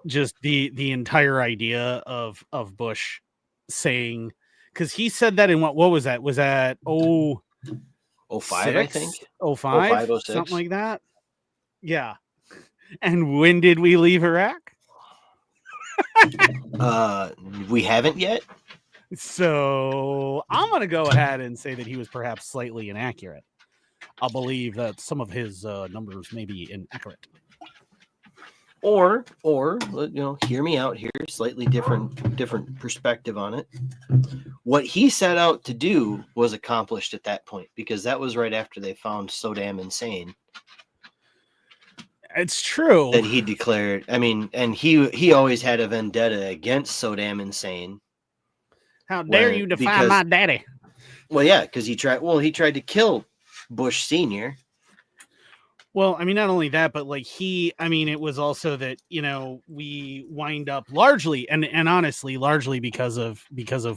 just the entire idea of Bush saying, because he said that in what was that? Was that 05, I think. 05, 05, 06. something like that. Yeah. And when did we leave Iraq? We haven't yet. So I'm going to go ahead and say that he was perhaps slightly inaccurate. I'll believe that some of his numbers may be inaccurate. Or hear me out here. Slightly different perspective on it. What he set out to do was accomplished at that point, because that was right after they found So Damn Insane. It's true that he declared. I mean, and he always had a vendetta against So Damn Insane. How dare you defy my daddy? Well, yeah, because he tried to kill Bush Sr. Well, I mean, not only that, but like it was also that, we wind up largely and honestly, largely because of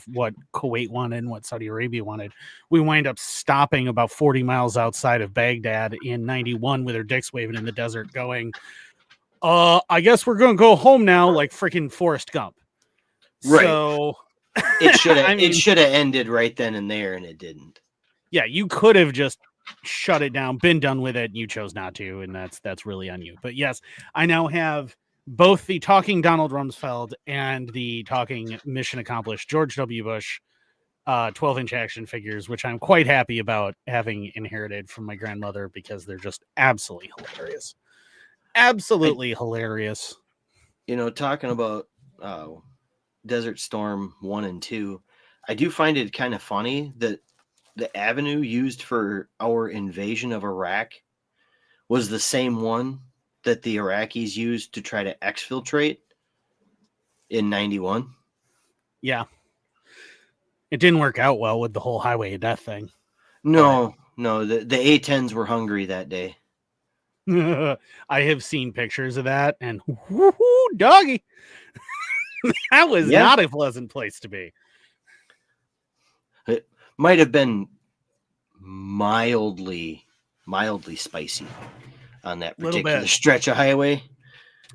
what Kuwait wanted and what Saudi Arabia wanted, we wind up stopping about 40 miles outside of Baghdad in 91 with their dicks waving in the desert going, I guess we're going to go home now, like freaking Forrest Gump. Right. So it should have ended right then and there, and it didn't. Yeah, you could have just shut it down, been done with it, and you chose not to, and that's really on you. But yes, I now have both the talking Donald Rumsfeld and the talking mission accomplished George W. Bush 12-inch action figures, which I'm quite happy about having inherited from my grandmother, because they're just absolutely hilarious. Absolutely hilarious. Talking about Desert Storm 1 and 2, I do find it kind of funny that the avenue used for our invasion of Iraq was the same one that the Iraqis used to try to exfiltrate in 91. Yeah. It didn't work out well with the whole highway of death thing. No, the A-10s were hungry that day. I have seen pictures of that, and whoo-hoo, doggy. That was not a pleasant place to be. It might have been mildly spicy on that particular stretch of highway.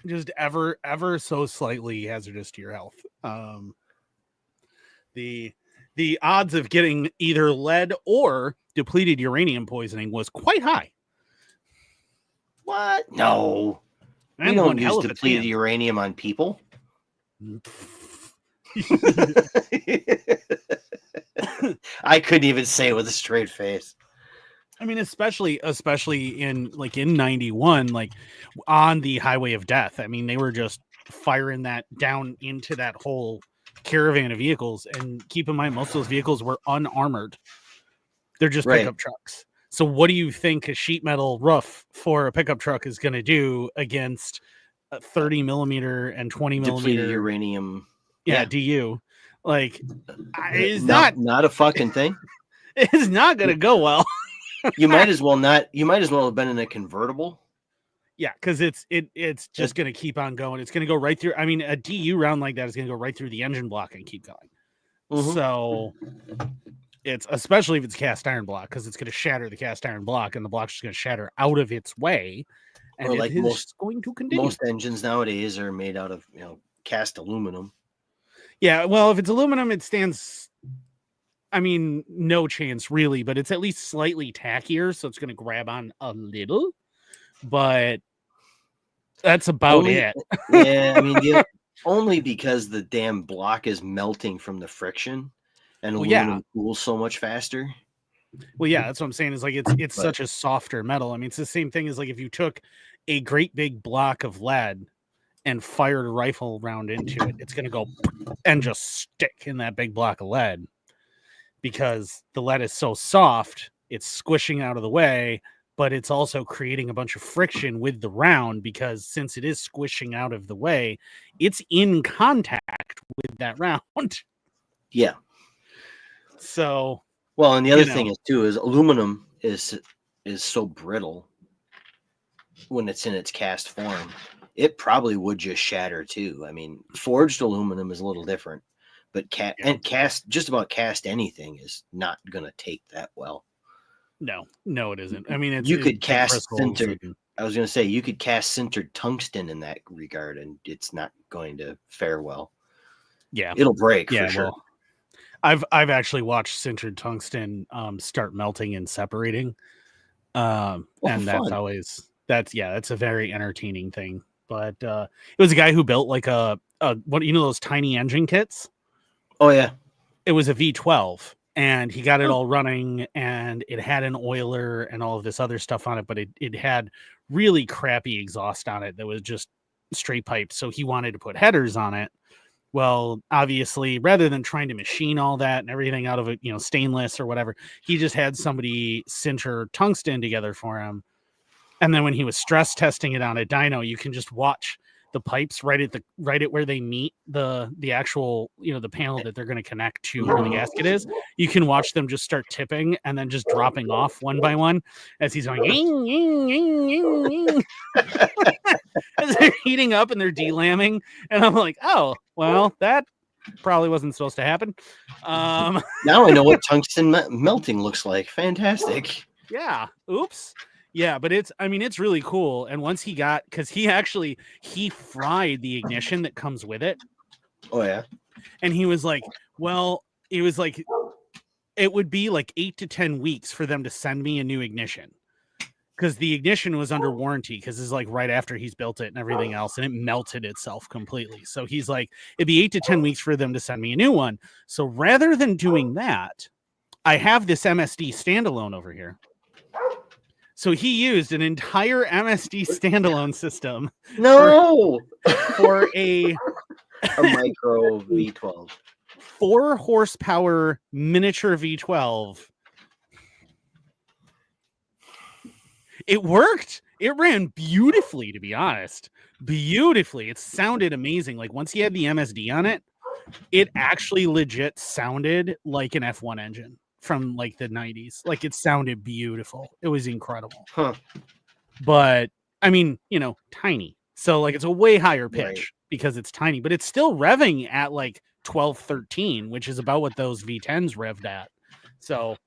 Just ever so slightly hazardous to your health. The odds of getting either lead or depleted uranium poisoning was quite high. What? No. We don't use depleted uranium on people. I couldn't even say it with a straight face. I mean, especially in 91, like on the highway of death. I mean, they were just firing that down into that whole caravan of vehicles, and keep in mind, most of those vehicles were unarmored. They're just pickup trucks. So what do you think a sheet metal roof for a pickup truck is going to do against a 30 millimeter and 20 millimeter depleted uranium? Yeah, DU. Like, it's not a fucking thing. It's not going to go well. You might as well have been in a convertible. Yeah, because it's just going to keep on going. It's going to go right through. I mean, a DU round like that is going to go right through the engine block and keep going. Mm-hmm. So it's, especially if it's cast iron block, because it's going to shatter the cast iron block, and the block's just going to shatter out of its way. And or like going to continue. Most engines nowadays are made out of cast aluminum. Yeah, well, if it's aluminum, it stands. I mean, no chance really, but it's at least slightly tackier, so it's going to grab on a little. But that's about it. Yeah, I mean, only because the damn block is melting from the friction, and aluminum cools so much faster. Well, yeah, that's what I'm saying. Is like it's such a softer metal. I mean, it's the same thing as like if you took a great big block of lead and fired a rifle round into it, it's going to go and just stick in that big block of lead, because the lead is so soft, it's squishing out of the way, but it's also creating a bunch of friction with the round, because since it is squishing out of the way, it's in contact with that round. Yeah. So, well, and the other thing is aluminum is so brittle when it's in its cast form. It probably would just shatter too. I mean, forged aluminum is a little different, but just about cast anything is not going to take that well. No, it isn't. I mean, you could cast I was going to say you could cast sintered tungsten in that regard, and it's not going to fare well. Yeah, it'll break yeah. for sure. Well, I've actually watched sintered tungsten start melting and separating, and that's fun. that's a very entertaining thing. But it was a guy who built like a what, you know, those tiny engine kits. Oh yeah, it was a V12, and he got it all running, and it had an oiler and all of this other stuff on it, but it had really crappy exhaust on it that was just straight pipes. So he wanted to put headers on it. Well, obviously, rather than trying to machine all that and everything out of it, stainless or whatever, he just had somebody sinter tungsten together for him. And then when he was stress testing it on a dyno, you can just watch the pipes right at where they meet the actual, the panel that they're going to connect to where the gasket is. You can watch them just start tipping and then just dropping off one by one as he's going as they're heating up and they're delambing. And I'm like, oh, well, that probably wasn't supposed to happen. Now I know what tungsten melting looks like. Fantastic. Yeah. Oops. Yeah, but it's really cool. And once because he fried the ignition that comes with it. Oh yeah. And he was like, well, it was like, it would be like 8 to 10 weeks for them to send me a new ignition, because the ignition was under warranty, because it's like right after he's built it and everything else, and it melted itself completely. So he's like, it'd be 8 to 10 weeks for them to send me a new one. So rather than doing that, I have this MSD standalone over here. So he used an entire MSD standalone system. For a micro V12. 4 horsepower miniature V12. It worked. It ran beautifully, to be honest. Beautifully. It sounded amazing. Like once he had the MSD on it, it actually legit sounded like an F1 engine from like the 90s. Like it sounded beautiful. It was incredible. Huh. But I mean, tiny. So like it's a way higher pitch because it's tiny, but it's still revving at like 12, 13, which is about what those V10s revved at. So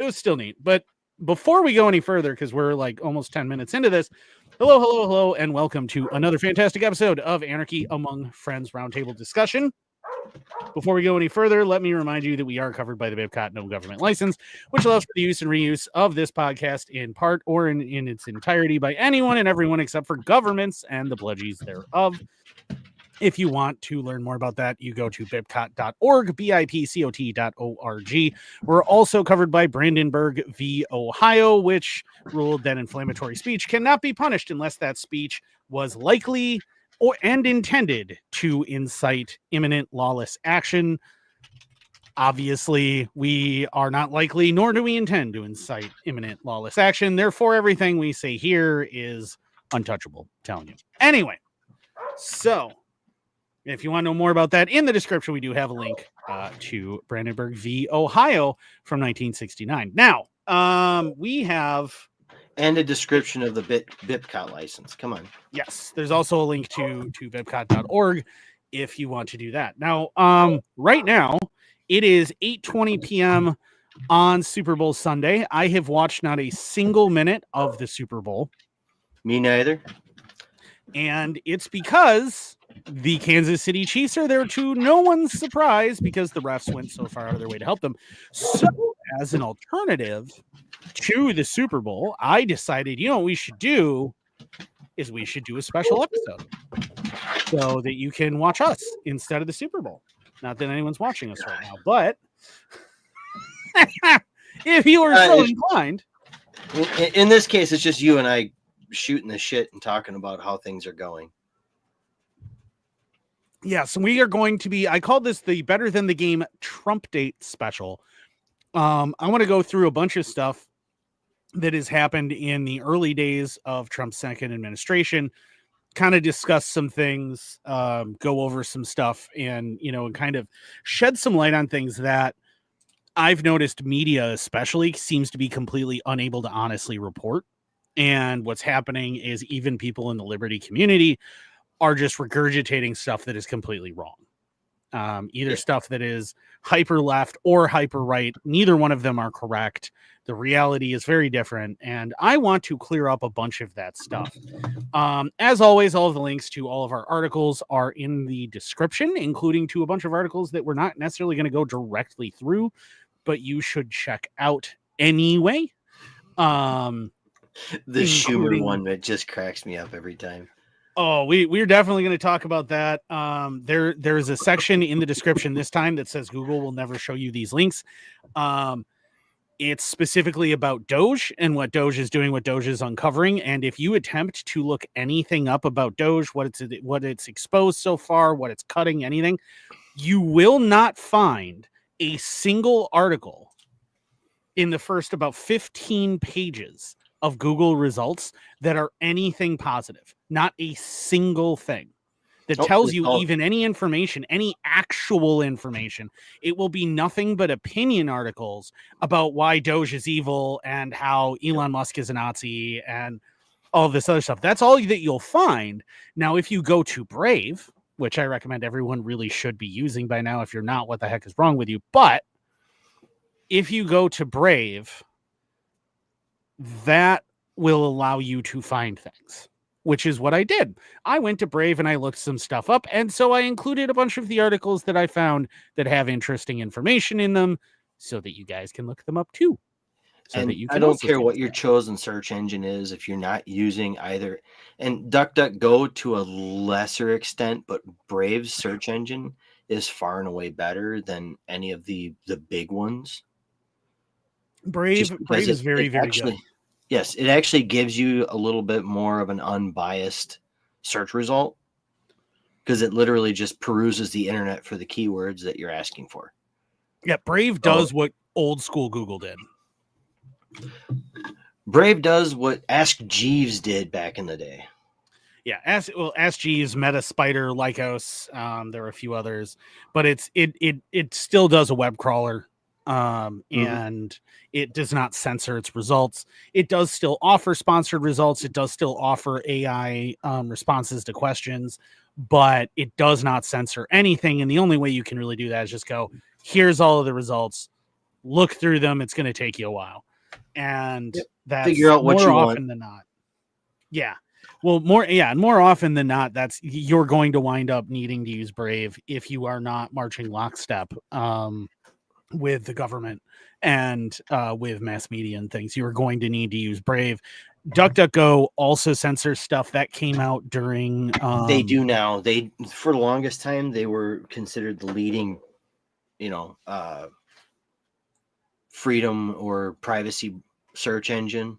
it was still neat. But before we go any further, because we're like almost 10 minutes into this, hello, and welcome to another fantastic episode of Anarchy Among Friends Roundtable Discussion. Before we go any further, let me remind you that we are covered by the BIPCOT No Government License, which allows for the use and reuse of this podcast in part or in its entirety by anyone and everyone except for governments and the pledges thereof. If you want to learn more about that, you go to bipcot.org, bipcot.org. We're also covered by Brandenburg v. Ohio, which ruled that inflammatory speech cannot be punished unless that speech was likely and intended to incite imminent lawless action. Obviously, we are not likely, nor do we intend to incite imminent lawless action. Therefore, everything we say here is untouchable, I'm telling you. Anyway, so if you want to know more about that, in the description, we do have a link to Brandenburg v. Ohio from 1969. Now, we have... And a description of the BIPCOT license. Come on. Yes, there's also a link to bipcot.org if you want to do that. Now, right now, it is 8:20 p.m. on Super Bowl Sunday. I have watched not a single minute of the Super Bowl. Me neither. And it's because the Kansas City Chiefs are there to no one's surprise, because the refs went so far out of their way to help them. So as an alternative to the Super Bowl, I decided, what we should do is we should do a special episode so that you can watch us instead of the Super Bowl. Not that anyone's watching us right now, but if you are so inclined. In this case, it's just you and I shooting the shit and talking about how things are going. Yes, we are going to be, I call this the Better Than the Game Trumpdate special. I want to go through a bunch of stuff that has happened in the early days of Trump's second administration, kind of discuss some things, go over some stuff, and, and kind of shed some light on things that I've noticed media especially seems to be completely unable to honestly report. And what's happening is even people in the liberty community are just regurgitating stuff that is completely wrong. either stuff that is hyper left or hyper right. Neither one of them are correct. The reality is very different, and I want to clear up a bunch of that stuff. As always, all of the links to all of our articles are in the description, including to a bunch of articles that we're not necessarily going to go directly through, but you should check out anyway. The Schumer one that just cracks me up every time. Oh, we're definitely going to talk about that. There is a section in the description this time that says Google will never show you these links. It's specifically about DOGE and what DOGE is doing, what DOGE is uncovering. And if you attempt to look anything up about DOGE, what it's exposed so far, what it's cutting, anything, you will not find a single article in the first about 15 pages of Google results that are anything positive. Not a single thing that tells you even any information, any actual information. It will be nothing but opinion articles about why Doge is evil and how Elon Musk is a Nazi and all this other stuff. That's all that you'll find. Now, if you go to Brave, which I recommend everyone really should be using by now, if you're not, what the heck is wrong with you? But if you go to Brave, that will allow you to find things, which is what I did. I went to Brave and I looked some stuff up. And so I included a bunch of the articles that I found that have interesting information in them so that you guys can look them up too. So and I don't care what your chosen search engine is if you're not using either. And DuckDuckGo to a lesser extent, but Brave's search engine is far and away better than any of the big ones. Brave is very good. Yes, it actually gives you a little bit more of an unbiased search result because it literally just peruses the internet for the keywords that you're asking for. Yeah, Brave does what old school Google did. Brave does what Ask Jeeves did back in the day. Yeah, Ask Jeeves, Meta Spider, Lycos, there are a few others, but it still does a web crawler. And it does not censor its results. It does still offer sponsored results. It does still offer AI responses to questions, but it does not censor anything. And the only way you can really do that is just go, here's all of the results, look through them. It's going to take you a while. And that's figure out what more you often want. than not. Yeah. Well, more often than not, you're going to wind up needing to use Brave if you are not marching lockstep with the government and with mass media and things. You are going to need to use Brave. DuckDuckGo also censors stuff that came out during they do now. They for the longest time they were considered the leading freedom or privacy search engine,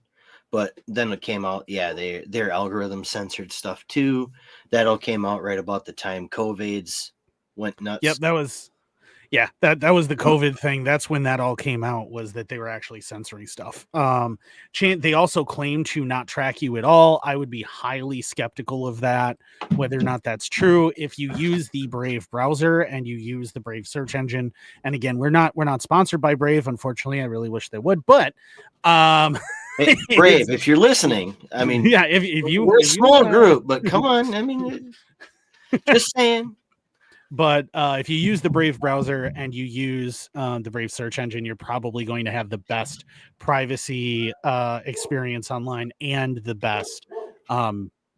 but then it came out their algorithm censored stuff too. That all came out right about the time COVID's went nuts. Yep, that was the COVID thing. That's when that all came out, was that they were actually censoring stuff. They also claim to not track you at all. I would be highly skeptical of that, whether or not that's true. If you use the Brave browser and you use the Brave search engine, and again, we're not sponsored by Brave, unfortunately. I really wish they would, but hey, Brave, if you're listening, I mean, yeah, we're a small group, but come on, I mean, just saying. But if you use the Brave browser and you use the Brave search engine, you're probably going to have the best privacy experience online and the best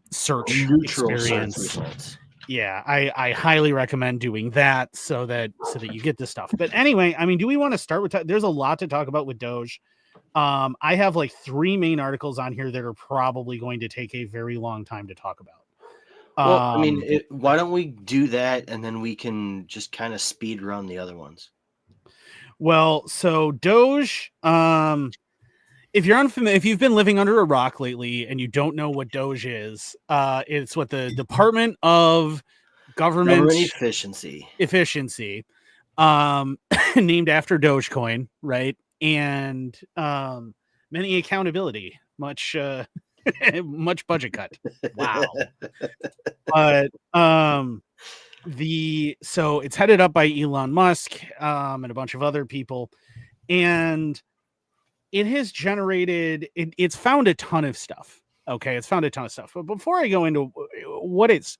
search experience. Yeah, I highly recommend doing that so that you get this stuff. But anyway, I mean, do we want to start with there's a lot to talk about with Doge. I have like 3 main articles on here that are probably going to take a very long time to talk about. Well, I mean, why don't we do that and then we can just kind of speed run the other ones? Well, so Doge, if you're unfamiliar, if you've been living under a rock lately and you don't know what Doge is, it's what the Department of Government Efficiency, named after Dogecoin, right? And many accountability, much budget cut. Wow. But so it's headed up by Elon Musk and a bunch of other people, and it has generated it's found a ton of stuff. Okay, it's found a ton of stuff. But before I go into what it's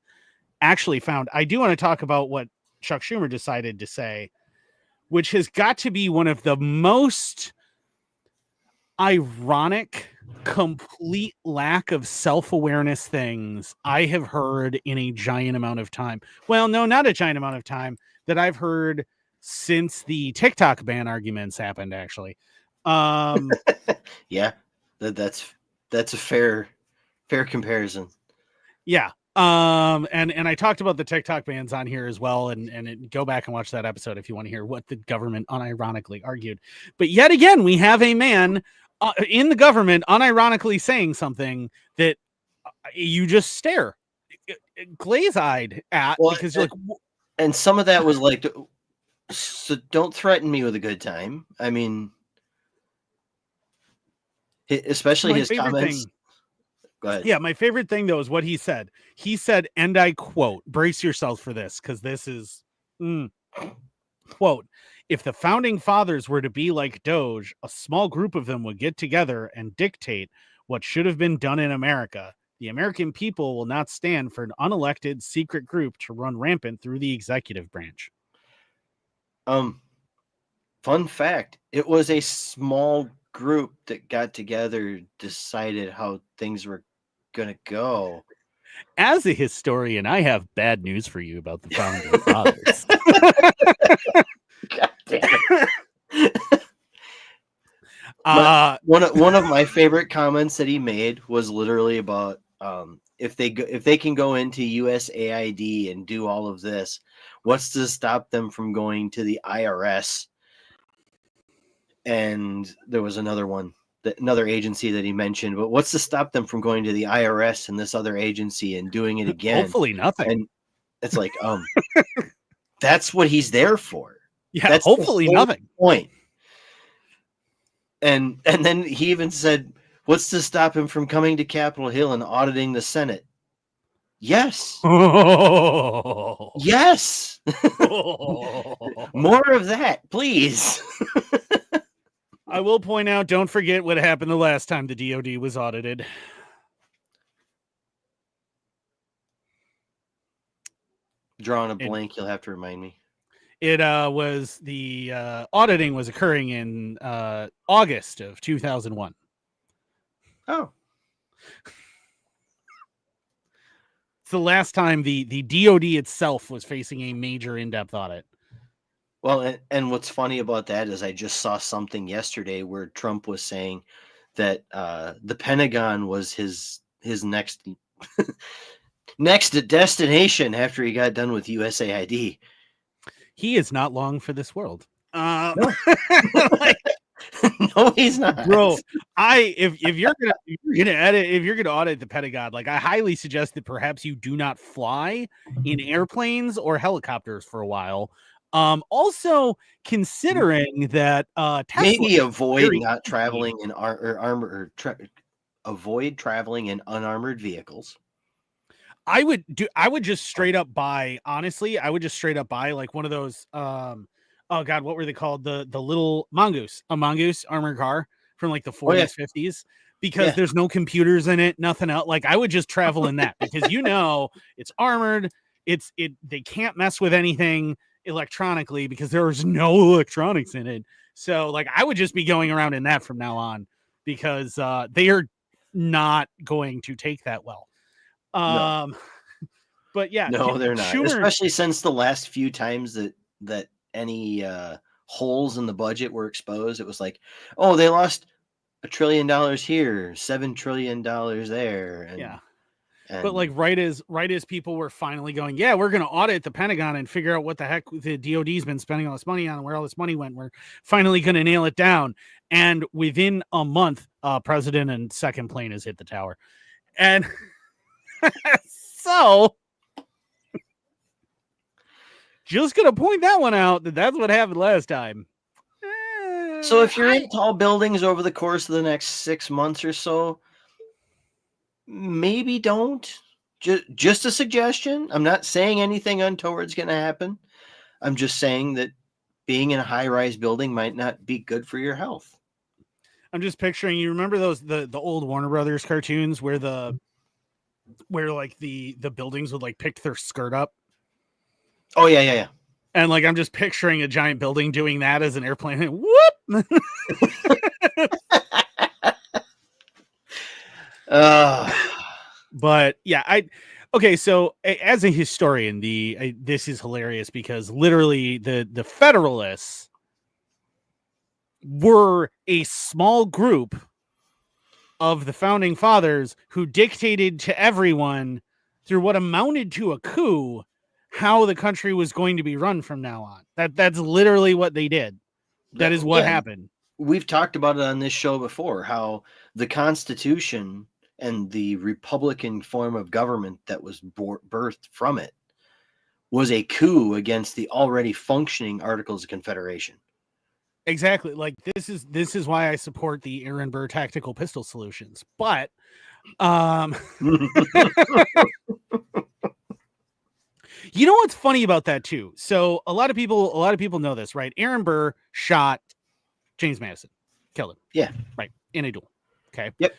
actually found, I do want to talk about what Chuck Schumer decided to say, which has got to be one of the most ironic, complete lack of self-awareness things I have heard in a giant amount of time. Well, no, not a giant amount of time that I've heard since the TikTok ban arguments happened, actually. Yeah, that's a fair comparison. Yeah. And I talked about the TikTok bans on here as well, and go back and watch that episode if you want to hear what the government unironically argued. But yet again, we have a man in the government unironically saying something that you just stare glaze-eyed at, because you're like, and some of that was like, so don't threaten me with a good time. I mean, especially his comments. Go ahead. Yeah, my favorite thing though is what he said. He said, and I quote, brace yourself for this, because this is quote, if the founding fathers were to be like DOGE, a small group of them would get together and dictate what should have been done in America. The American people will not stand for an unelected secret group to run rampant through the executive branch. Fun fact, it was a small group that got together, decided how things were gonna go. As a historian, I have bad news for you about the founding fathers. God damn it. One of my favorite comments that he made was literally about if they can go into USAID and do all of this, what's to stop them from going to the IRS? And there was another agency that he mentioned, but what's to stop them from going to the IRS and this other agency and doing it again? Hopefully nothing. And it's like, that's what he's there for. Yeah, that's hopefully nothing. Point. And then he even said, what's to stop him from coming to Capitol Hill and auditing the Senate? Yes. Yes. More of that, please. I will point out, don't forget what happened the last time the DOD was audited. Drawing a blank, you'll have to remind me. It was the auditing was occurring in August of 2001. Oh. It's the last time the DOD itself was facing a major in-depth audit. Well, and what's funny about that is I just saw something yesterday where Trump was saying that the Pentagon was his next destination after he got done with USAID. He is not long for this world. No. No, he's not, bro. If you're gonna audit the Pentagon, like, I highly suggest that perhaps you do not fly in airplanes or helicopters for a while. Also considering that Tesla maybe avoid not traveling in avoid traveling in unarmored vehicles. I would just straight up buy, honestly, like one of those oh god, what were they called? The little mongoose armored car from like the 40s, 50s, because there's no computers in it, nothing else. Like, I would just travel in that because it's armored, they can't mess with anything electronically because there's no electronics in it. So like, I would just be going around in that from now on, because they are not going to take that well. No. But yeah, no, they're not. Especially since the last few times that any holes in the budget were exposed, it was like, oh, they lost $1 trillion here, $7 trillion there, and but like right as people were finally going, yeah, we're going to audit the Pentagon and figure out what the heck the DOD's been spending all this money on and where all this money went. We're finally going to nail it down. And within a month, President and second plane has hit the tower. And so just going to point that one out, that's what happened last time. So if you're in tall buildings over the course of the next 6 months or so, maybe don't. Just a suggestion. I'm not saying anything untoward's going to happen. I'm just saying that being in a high-rise building might not be good for your health. I'm just picturing, you remember those the old Warner Brothers cartoons where like the buildings would like pick their skirt up? Oh yeah. And like I'm just picturing a giant building doing that as an airplane. Whoop! But yeah, okay. So as a historian, this is hilarious because literally the Federalists were a small group of the founding fathers who dictated to everyone through what amounted to a coup how the country was going to be run from now on. That's literally what they did. That is what happened. We've talked about it on this show before, how the Constitution and the Republican form of government that was birthed from it was a coup against the already functioning Articles of Confederation. Exactly. Like this is why I support the Aaron Burr tactical pistol solutions. But you know what's funny about that too? So a lot of people know this, right? Aaron Burr shot James Madison, killed him. Yeah. Right. In a duel. Okay. Yep.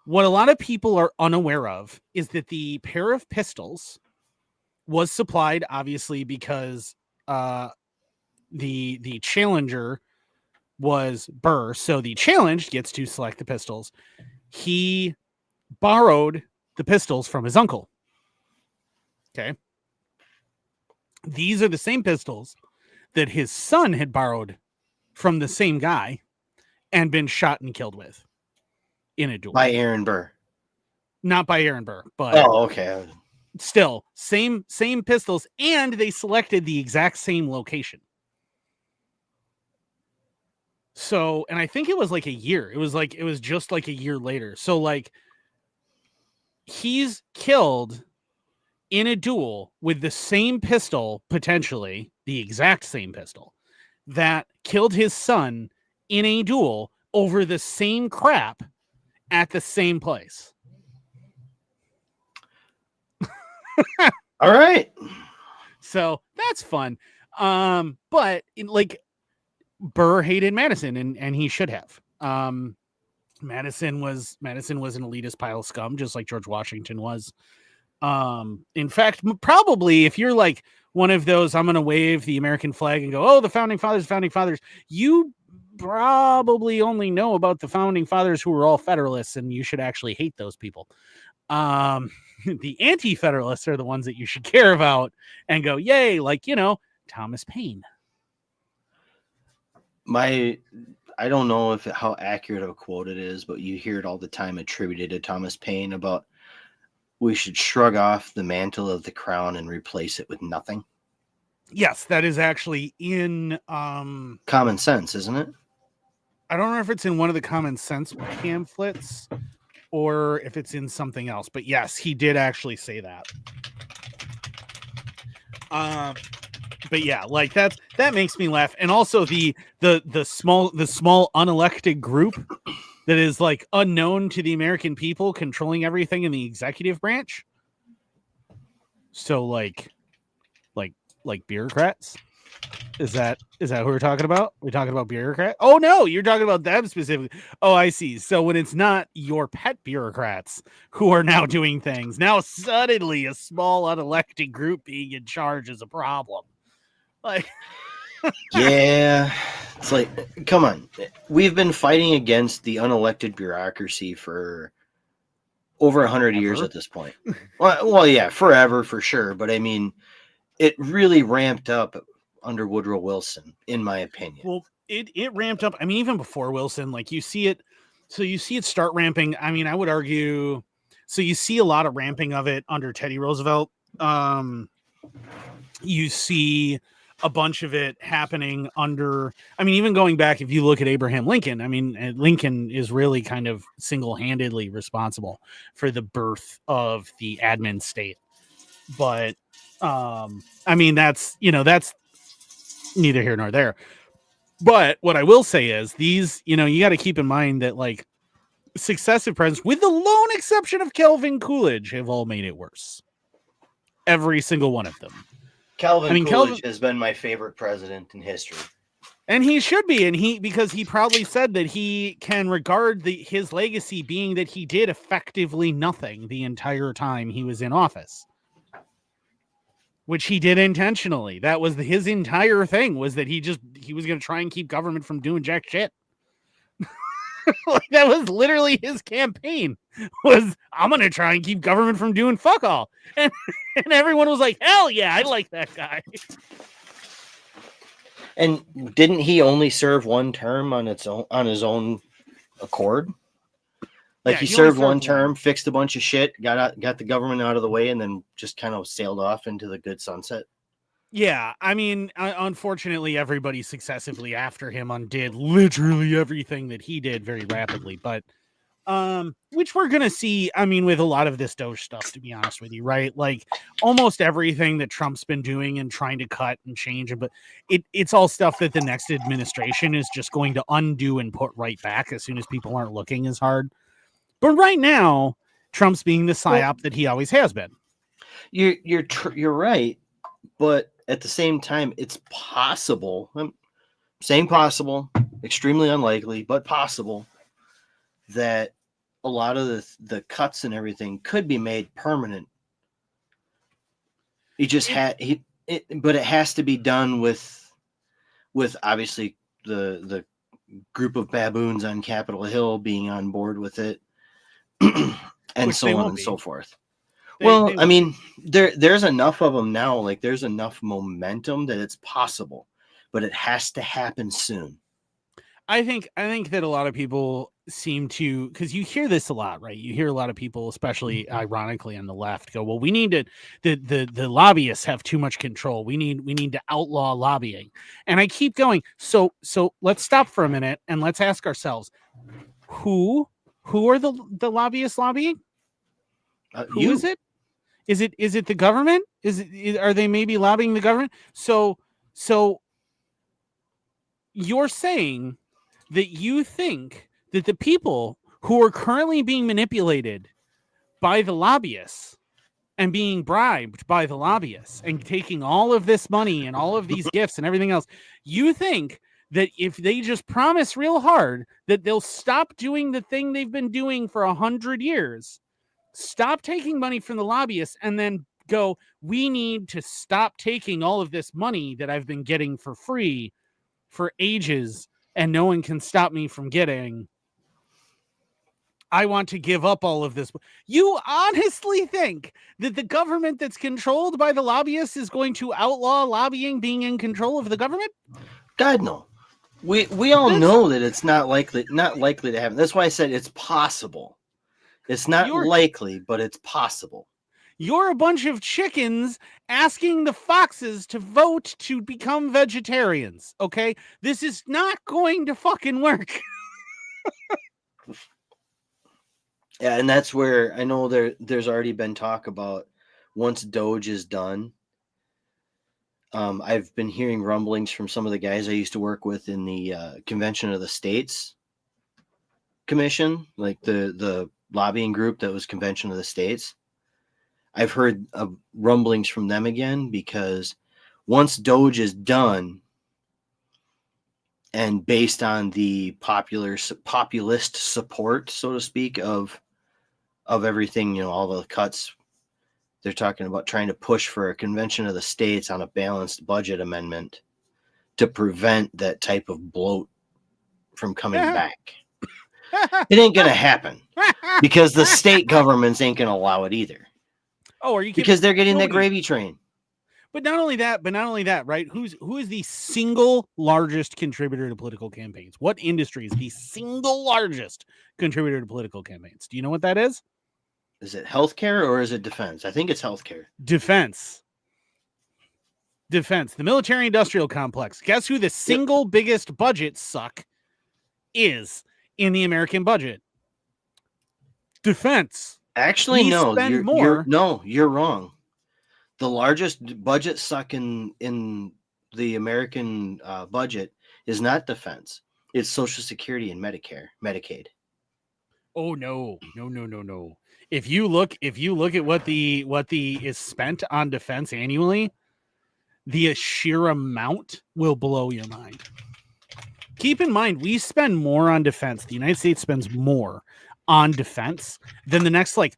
What a lot of people are unaware of is that the pair of pistols was supplied, obviously, because the challenger was Burr. So the challenged gets to select the pistols. He borrowed the pistols from his uncle. Okay. These are the same pistols that his son had borrowed from the same guy and been shot and killed with in a duel. By Aaron Burr. Not by Aaron Burr, but okay. Still, same pistols, and they selected the exact same location. So, and I think it was like a year. It was just like a year later. So like he's killed in a duel with the same pistol, potentially the exact same pistol that killed his son in a duel over the same crap at the same place. All right. So that's fun. But like Burr hated Madison and he should have. Madison was an elitist pile of scum, just like George Washington was. In fact, probably if you're like one of those, I'm going to wave the American flag and go, oh, the founding fathers, you probably only know about the founding fathers who were all Federalists, and you should actually hate those people. The anti-Federalists are the ones that you should care about and go, yay, like, Thomas Paine. I don't know how accurate of a quote it is, but you hear it all the time attributed to Thomas Paine about we should shrug off the mantle of the crown and replace it with nothing. Yes, that is actually in Common Sense, isn't it? I don't know if it's in one of the Common Sense pamphlets or if it's in something else, but yes, he did actually say that. But yeah, like that makes me laugh. And also the small unelected group that is like unknown to the American people controlling everything in the executive branch. So like bureaucrats. Is that who we're talking about? We're talking about bureaucrats? Oh no, you're talking about them specifically. Oh, I see. So when it's not your pet bureaucrats who are now doing things, now suddenly a small unelected group being in charge is a problem. Like yeah, it's like, come on. We've been fighting against the unelected bureaucracy for over 100 years at this point. Well, yeah, forever for sure. But I mean, it really ramped up under Woodrow Wilson, in my opinion. Well, it ramped up. I mean, even before Wilson, like you see it start ramping. I mean, I would argue. So you see a lot of ramping of it under Teddy Roosevelt. You see a bunch of it happening under, I mean, even going back, if you look at Abraham Lincoln, I mean, Lincoln is really kind of single-handedly responsible for the birth of the admin state. But, I mean, that's neither here nor there. But what I will say is these, you got to keep in mind that like successive presidents, with the lone exception of Calvin Coolidge, have all made it worse. Every single one of them. Coolidge has been my favorite president in history. And he should be, because he proudly said that he can regard his legacy being that he did effectively nothing the entire time he was in office. which he did intentionally. That was his entire thing, was that he was going to try and keep government from doing jack shit. Like, that was literally his campaign, was, I'm going to try and keep government from doing fuck all. And everyone was like, hell yeah, I like that guy. And didn't he only serve one term on his own accord? Like, Yeah, he served one term, fixed a bunch of shit, got the government out of the way, and then just kind of sailed off into the good sunset. Yeah, I mean, unfortunately, everybody successively after him undid literally everything that he did very rapidly. But which we're gonna see, I mean, with a lot of this DOGE stuff, to be honest with you, right? Like, almost everything that Trump's been doing and trying to cut and change, but it's all stuff that the next administration is just going to undo and put right back as soon as people aren't looking as hard. But right now, Trump's being the psyop that he always has been. You're right, but at the same time, it's possible. I'm saying possible, extremely unlikely, but possible, that a lot of the cuts and everything could be made permanent. He just but it has to be done with obviously the group of baboons on Capitol Hill being on board with it, and which so on and so forth. I mean, there's enough of them now. Like, there's enough momentum that it's possible, but it has to happen soon. I think that a lot of people seem to, because you hear this a lot, right? You hear a lot of people, especially ironically on the left, go, well, we need to, the lobbyists have too much control. We need to outlaw lobbying. And I keep going. So let's stop for a minute and let's ask ourselves, who are the lobbyists lobbying? Who is it? Is it the government? Are they maybe lobbying the government? So you're saying that you think that the people who are currently being manipulated by the lobbyists and being bribed by the lobbyists and taking all of this money and all of these gifts and everything else, you think that if they just promise real hard that they'll stop doing the thing they've been doing for 100 years, stop taking money from the lobbyists, and then go, we need to stop taking all of this money that I've been getting for free for ages and no one can stop me from getting, I want to give up all of this. You honestly think that the government that's controlled by the lobbyists is going to outlaw lobbying being in control of the government? God, no. We all know that it's not likely to happen. That's why I said it's possible. It's not likely, but it's possible. You're a bunch of chickens asking the foxes to vote to become vegetarians, okay? This is not going to fucking work. Yeah, and that's where I know there's already been talk about once DOGE is done. I've been hearing rumblings from some of the guys I used to work with in the Convention of the States Commission, like the lobbying group that was Convention of the States. I've heard rumblings from them again, because once DOGE is done, and based on the populist support, so to speak, of everything, all the cuts, they're talking about trying to push for a Convention of the States on a balanced budget amendment to prevent that type of bloat from coming back. It ain't going to happen because the state governments ain't going to allow it either. Oh, are you kidding? Because they're getting the gravy train. But not only that, right? Who is the single largest contributor to political campaigns? What industry is the single largest contributor to political campaigns? Do you know what that is? Is it healthcare or is it defense? I think it's healthcare. Defense. The military-industrial complex. Guess who the single biggest budget suck is in the American budget? Defense. Actually, no. You're wrong. The largest budget suck in the American budget is not defense. It's Social Security and Medicaid. Oh no. If you look at what the is spent on defense annually, the sheer amount will blow your mind. Keep in mind, we spend more on defense. The United States spends more on defense than the next like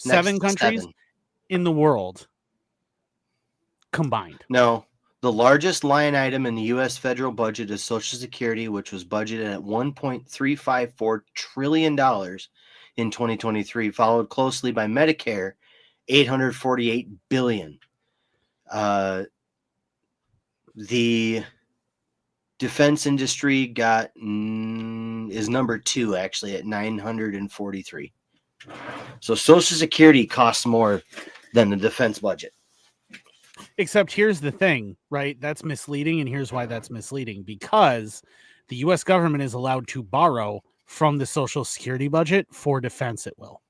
seven countries in the world combined. No, the largest line item in the U.S. federal budget is Social Security, which was budgeted at $1.354 trillion in 2023, followed closely by Medicare, $848 billion. The defense industry is number 2, actually, at 943. So Social Security costs more than the defense budget. Except here's the thing, right? That's misleading, and here's why that's misleading. Because the U.S. government is allowed to borrow from the Social Security budget for defense at will.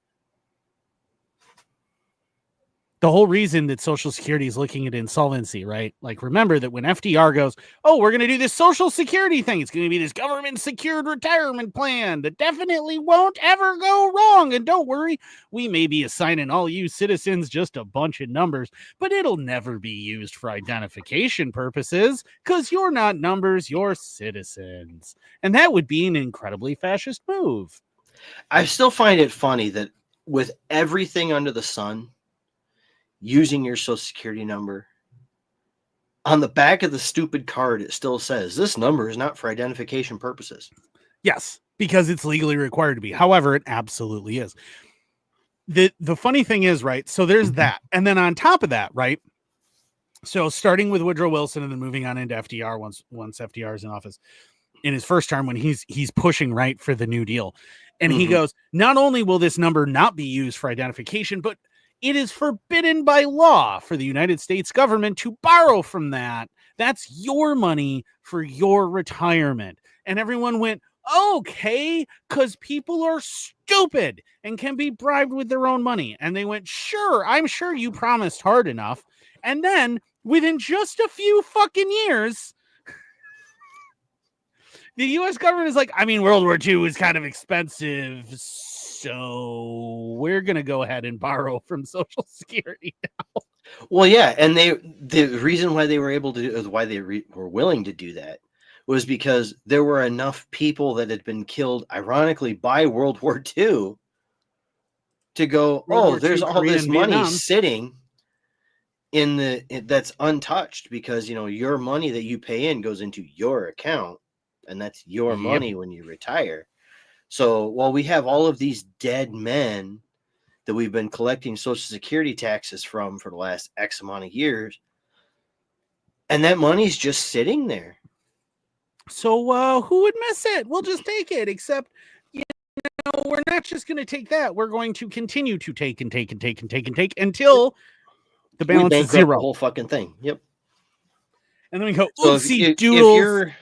The whole reason that Social Security is looking at insolvency, right? Like, remember that when FDR goes, oh, we're going to do this Social Security thing. It's going to be this government secured retirement plan that definitely won't ever go wrong. And don't worry, we may be assigning all you citizens just a bunch of numbers, but it'll never be used for identification purposes because you're not numbers, you're citizens. And that would be an incredibly fascist move. I still find it funny that with everything under the sun, using your Social Security number, on the back of the stupid card, it still says this number is not for identification purposes. Yes, because it's legally required to be. However, it absolutely is. The funny thing is, right? So there's that. And then on top of that, right? So starting with Woodrow Wilson and then moving on into FDR once FDR is in office in his first term when he's pushing right for the New Deal. And he goes, not only will this number not be used for identification, but it is forbidden by law for the United States government to borrow from that. That's your money for your retirement. And everyone went, okay, because people are stupid and can be bribed with their own money. And they went, sure, I'm sure you promised hard enough. And then within just a few fucking years, the U.S. government is like, I mean, World War II was kind of expensive, so we're going to go ahead and borrow from Social Security now. Well, yeah, and the reason why they were able to do, why they were willing to do that was because there were enough people that had been killed, ironically, by World War II to go, there's all this money sitting that's untouched because, your money that you pay in goes into your account, and that's your money when you retire. So while we have all of these dead men that we've been collecting Social Security taxes from for the last X amount of years, and that money's just sitting there. So who would miss it? We'll just take it, except, we're not just going to take that. We're going to continue to take and take and take and take and take until the balance is zero. The whole fucking thing. Yep. And then we go, oopsie doodles.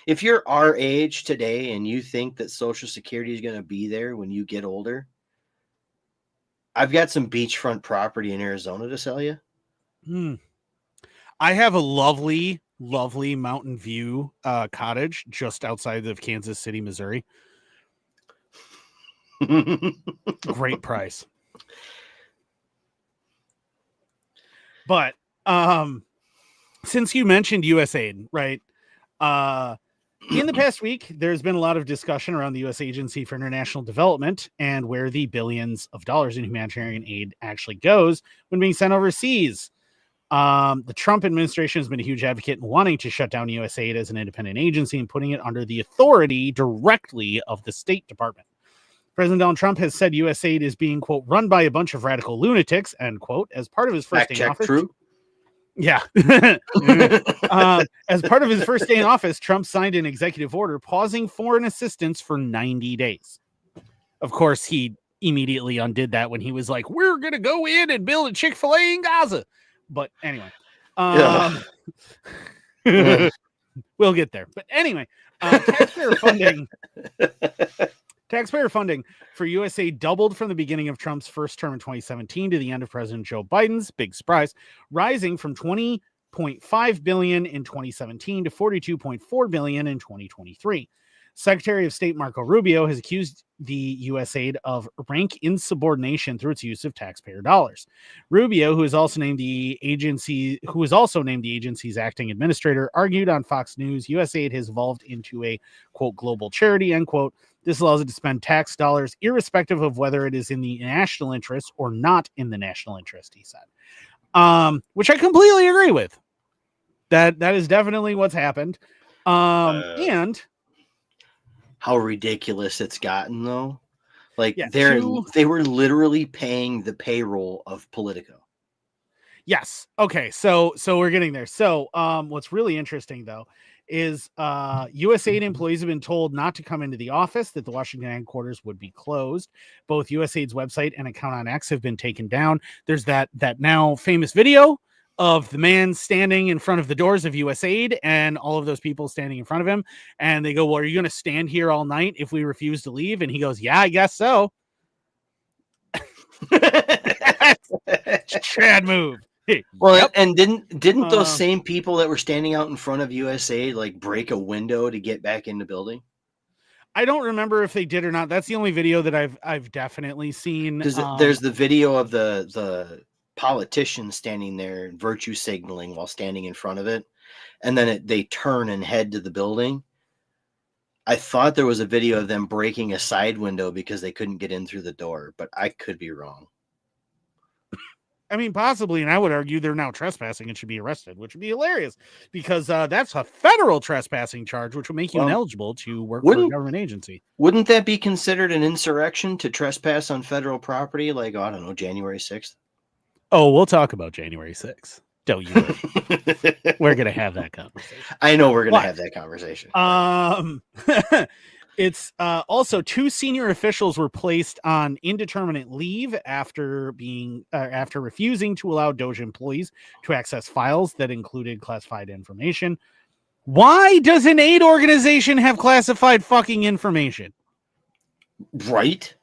If you're our age today and you think that Social Security is going to be there when you get older, I've got some beachfront property in Arizona to sell you. I have a lovely, lovely mountain view cottage just outside of Kansas City, Missouri. Great price. But since you mentioned USAID, right? In the past week, there's been a lot of discussion around the U.S. Agency for International Development and where the billions of dollars in humanitarian aid actually goes when being sent overseas. The Trump administration has been a huge advocate in wanting to shut down USAID as an independent agency and putting it under the authority directly of the State Department. President Donald Trump has said USAID is being, quote, run by a bunch of radical lunatics, end quote, as part of his first day in office. True. Yeah. As part of his first day in office, Trump signed an executive order pausing foreign assistance for 90 days. Of course, he immediately undid that when he was like, we're going to go in and build a Chick-fil-A in Gaza. But anyway, we'll get there. But anyway, taxpayer funding for USAID doubled from the beginning of Trump's first term in 2017 to the end of President Joe Biden's, big surprise, rising from $20.5 billion in 2017 to $42.4 billion in 2023. Secretary of State Marco Rubio has accused the USAID of rank insubordination through its use of taxpayer dollars. Rubio, who is also named the agency's acting administrator, argued on Fox News USAID has evolved into a, quote, global charity, end quote. This allows it to spend tax dollars irrespective of whether it is in the national interest or not in the national interest, he said. Which I completely agree with. That is definitely what's happened. And how ridiculous it's gotten, though. Like, yeah, they were literally paying the payroll of Politico. Yes. Okay. So we're getting there. So what's really interesting though is USAID employees have been told not to come into the office, that the Washington headquarters would be closed. Both USAID's website and account on X have been taken down. There's that now famous video of the man standing in front of the doors of USAID and all of those people standing in front of him. And they go, well, are you going to stand here all night if we refuse to leave? And he goes, yeah, I guess so. Chad move. Well, yep. And didn't those same people that were standing out in front of USAID like break a window to get back in the building? I don't remember if they did or not. That's the only video that I've definitely seen. There's the video of the politician standing there virtue signaling while standing in front of it, and then they turn and head to the building. I thought there was a video of them breaking a side window because they couldn't get in through the door, but I could be wrong. I mean, possibly, and I would argue they're now trespassing and should be arrested, which would be hilarious because that's a federal trespassing charge, which will make you ineligible to work for a government agency. Wouldn't that be considered an insurrection to trespass on federal property? Like, I don't know, January 6th? Oh, we'll talk about January 6th. Don't you worry. We're going to have that conversation. I know we're going to have that conversation. It's also 2 senior officials were placed on indeterminate leave after refusing to allow DOGE employees to access files that included classified information. Why does an aid organization have classified fucking information? Right?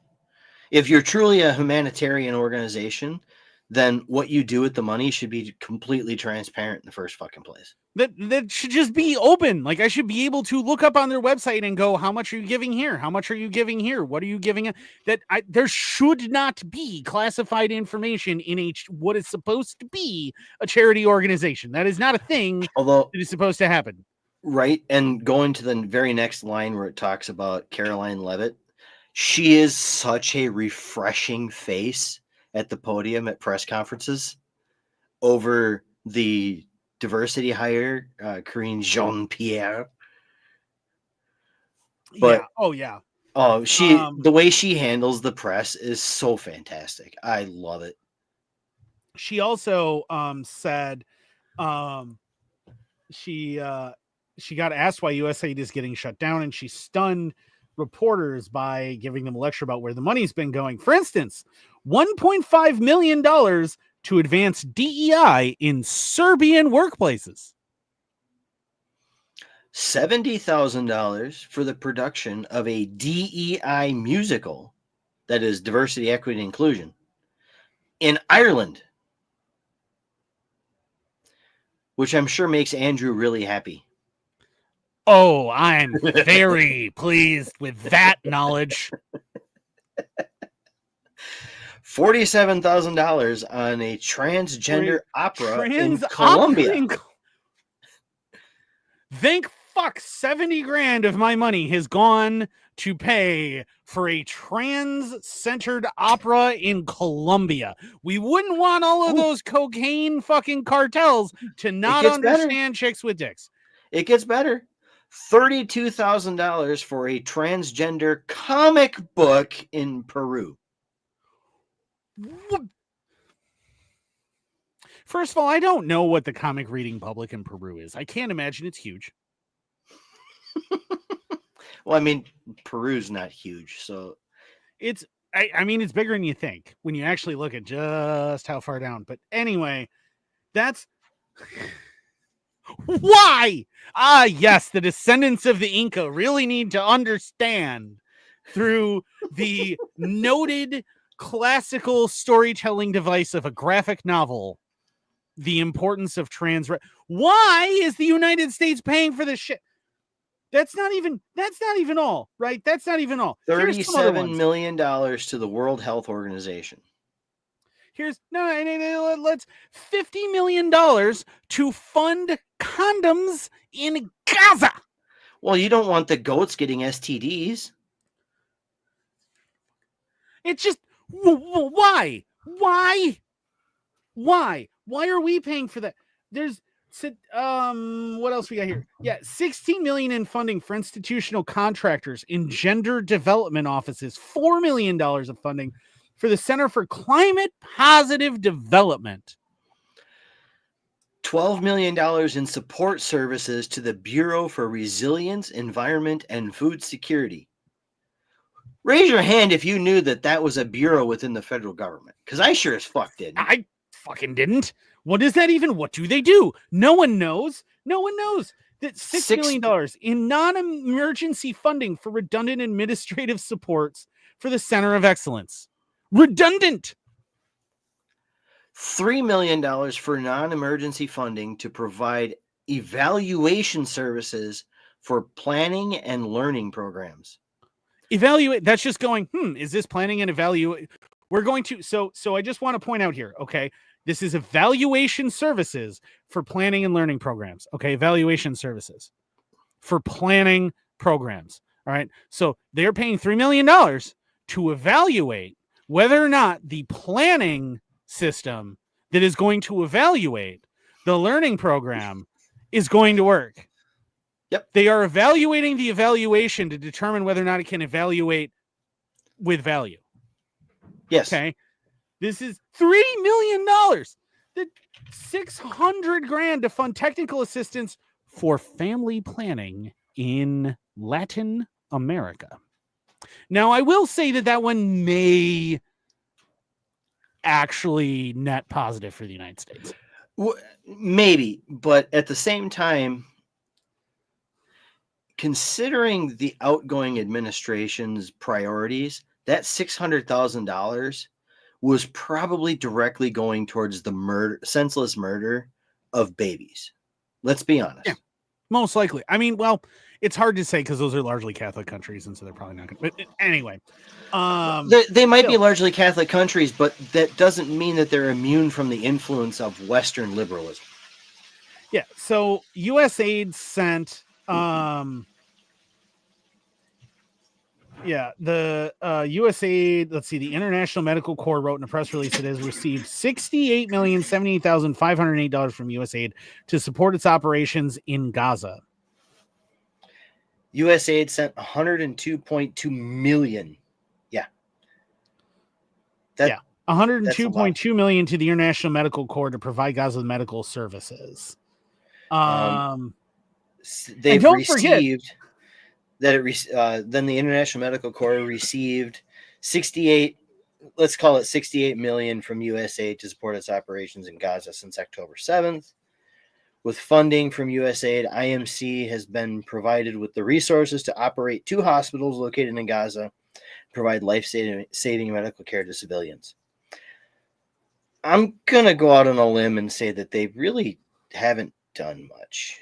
If you're truly a humanitarian organization, then what you do with the money should be completely transparent in the first fucking place. That should just be open. Like, I should be able to look up on their website and go, how much are you giving here? How much are you giving here? What are you giving? There should not be classified information in what is supposed to be a charity organization. That is not a thing that is supposed to happen. Right. And going to the very next line where it talks about Caroline Leavitt, she is such a refreshing face at the podium at press conferences over the diversity hire, Karine Jean-Pierre. But the way she handles the press is so fantastic. I love it. She also said she got asked why USAID is getting shut down, and she stunned reporters by giving them a lecture about where the money's been going. For instance, $1.5 million to advance DEI in Serbian workplaces. $70,000 for the production of a DEI musical, that is diversity, equity, and inclusion, in Ireland, which I'm sure makes Andrew really happy. Oh, I'm very pleased with that knowledge. $47,000 on a transgender opera in Colombia. Thank fuck, 70 grand of my money has gone to pay for a trans-centered opera in Colombia. We wouldn't want all of those cocaine fucking cartels to not understand chicks with dicks. It gets better. $32,000 for a transgender comic book in Peru. First of all, I don't know what the comic reading public in Peru is. I can't imagine it's huge. Well, I mean, Peru's not huge, so it's it's bigger than you think when you actually look at just how far down. But anyway, that's why. Yes, the descendants of the Inca really need to understand through the noted classical storytelling device of a graphic novel the importance of trans. Why is the United States paying for this shit? That's not even all, right? That's not even all. Here's some other $37 ones. million to the World Health Organization. Here's let's $50 million to fund condoms in Gaza. Well, you don't want the goats getting STDs. It's just why? Why are we paying for that? There's what else we got here? Yeah, $16 million in funding for institutional contractors in gender development offices, $4 million of funding for the Center for Climate Positive Development. $12 million in support services to the Bureau for Resilience, Environment, and Food Security. Raise your hand if you knew that was a bureau within the federal government, because I sure as fuck didn't. I fucking didn't. What is that even? What do they do? No one knows. No one knows. That $6 million in non-emergency funding for redundant administrative supports for the Center of Excellence. Redundant. $3 million for non-emergency funding to provide evaluation services for planning and learning programs. Evaluate. That's just going, is this planning and evaluate? We're going to, so I just want to point out here, okay, this is evaluation services for planning and learning programs. Okay, evaluation services for planning programs. All right, so they're paying $3 million to evaluate whether or not the planning system that is going to evaluate the learning program is going to work. Yep. They are evaluating the evaluation to determine whether or not it can evaluate with value. Yes. Okay. This is $3 million. The $600,000 to fund technical assistance for family planning in Latin America. Now, I will say that one may actually net positive for the United States. Maybe, but at the same time, considering the outgoing administration's priorities, that $600,000 was probably directly going towards the senseless murder of babies. Let's be honest. Yeah, most likely. I mean, well, it's hard to say because those are largely Catholic countries, and so they're probably not going to. But anyway. They might be largely Catholic countries, but that doesn't mean that they're immune from the influence of Western liberalism. Yeah, so USAID sent... the USAID, let's see, the International Medical Corps wrote in a press release it has received $68,078,508 from USAID to support its operations in Gaza. USAID sent $102.2 million. Yeah. $102.2 million to the International Medical Corps to provide Gaza with medical services. They've received... then the International Medical Corps received $68 million from USAID to support its operations in Gaza since October 7th. With funding from USAID, IMC has been provided with the resources to operate 2 hospitals located in Gaza, provide life-saving medical care to civilians. I'm going to go out on a limb and say that they really haven't done much.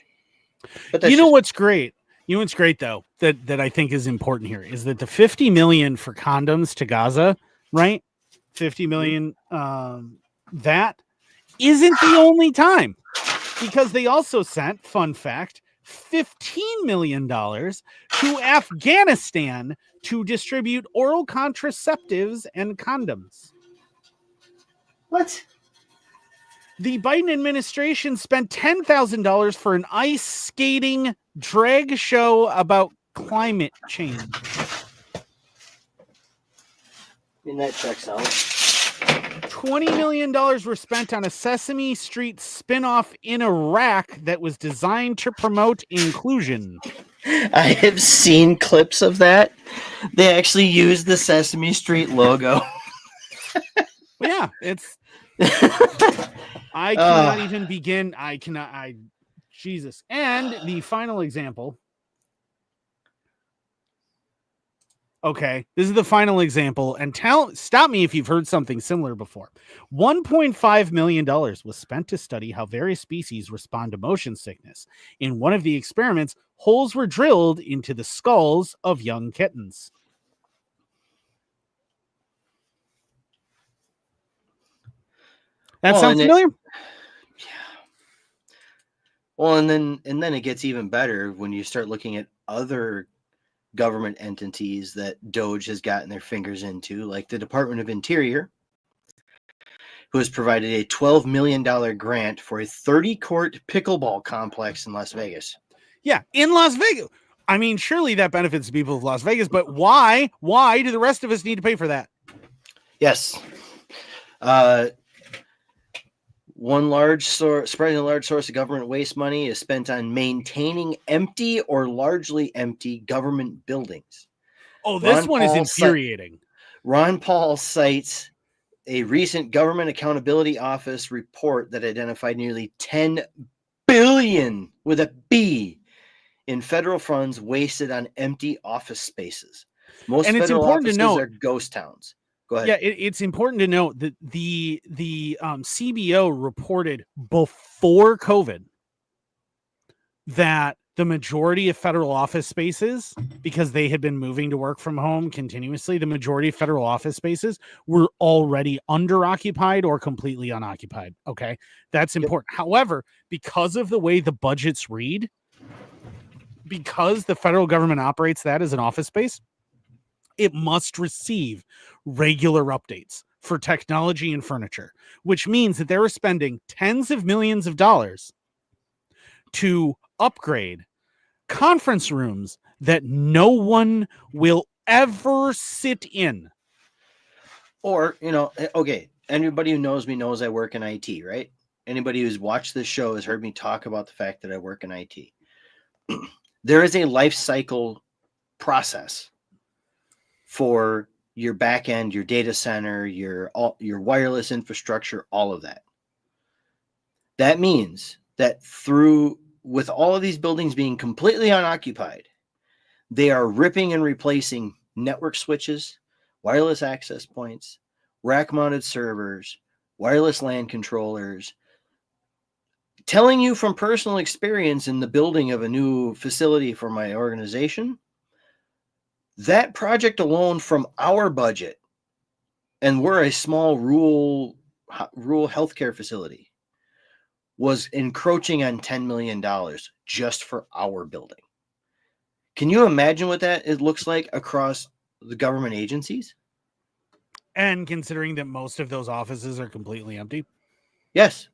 But what's great? You know what's great, though, that I think is important here is that the $50 million for condoms to Gaza, right? $50 million, that isn't the only time, because they also sent, fun fact, $15 million to Afghanistan to distribute oral contraceptives and condoms. What? The Biden administration spent $10,000 for an ice skating drag show about climate change. And that checks out. $20 million were spent on a Sesame Street spinoff in Iraq that was designed to promote inclusion. I have seen clips of that. They actually used the Sesame Street logo. Yeah, it's... I cannot even begin. Jesus. And the final example. Okay, this is the final example, and stop me if you've heard something similar before. $1.5 million was spent to study how various species respond to motion sickness. In one of the experiments, holes were drilled into the skulls of young kittens. That sound familiar? Well, and then it gets even better when you start looking at other government entities that DOGE has gotten their fingers into, like the Department of Interior, who has provided a $12 million grant for a 30-court pickleball complex in Las Vegas. Yeah, in Las Vegas. I mean, surely that benefits the people of Las Vegas, but why? Why do the rest of us need to pay for that? Yes. Spreading a large source of government waste money is spent on maintaining empty or largely empty government buildings. Oh, this one is infuriating. Ron Paul cites a recent Government Accountability Office report that identified nearly $10 billion with a B in federal funds wasted on empty office spaces. Most and federal it's important offices to note, are ghost towns. Go ahead. Yeah, it's important to note that the CBO reported before COVID that the majority of federal office spaces, because they had been moving to work from home continuously, the majority of federal office spaces were already underoccupied or completely unoccupied. Okay, that's important. Yep. However, because of the way the budgets read, because the federal government operates that as an office space, it must receive regular updates for technology and furniture, which means that they're spending tens of millions of dollars to upgrade conference rooms that no one will ever sit in. Or, okay, anybody who knows me knows I work in IT, right? Anybody who's watched this show has heard me talk about the fact that I work in IT. There is a life cycle process for your back end, your data center, your wireless infrastructure, all of that. That means that with all of these buildings being completely unoccupied, they are ripping and replacing network switches, wireless access points, rack-mounted servers, wireless LAN controllers. Telling you from personal experience in the building of a new facility for my organization, that project alone from our budget, and we're a small rural healthcare facility, was encroaching on $10 million just for our building. Can you imagine what it looks like across the government agencies? And considering that most of those offices are completely empty. Yes.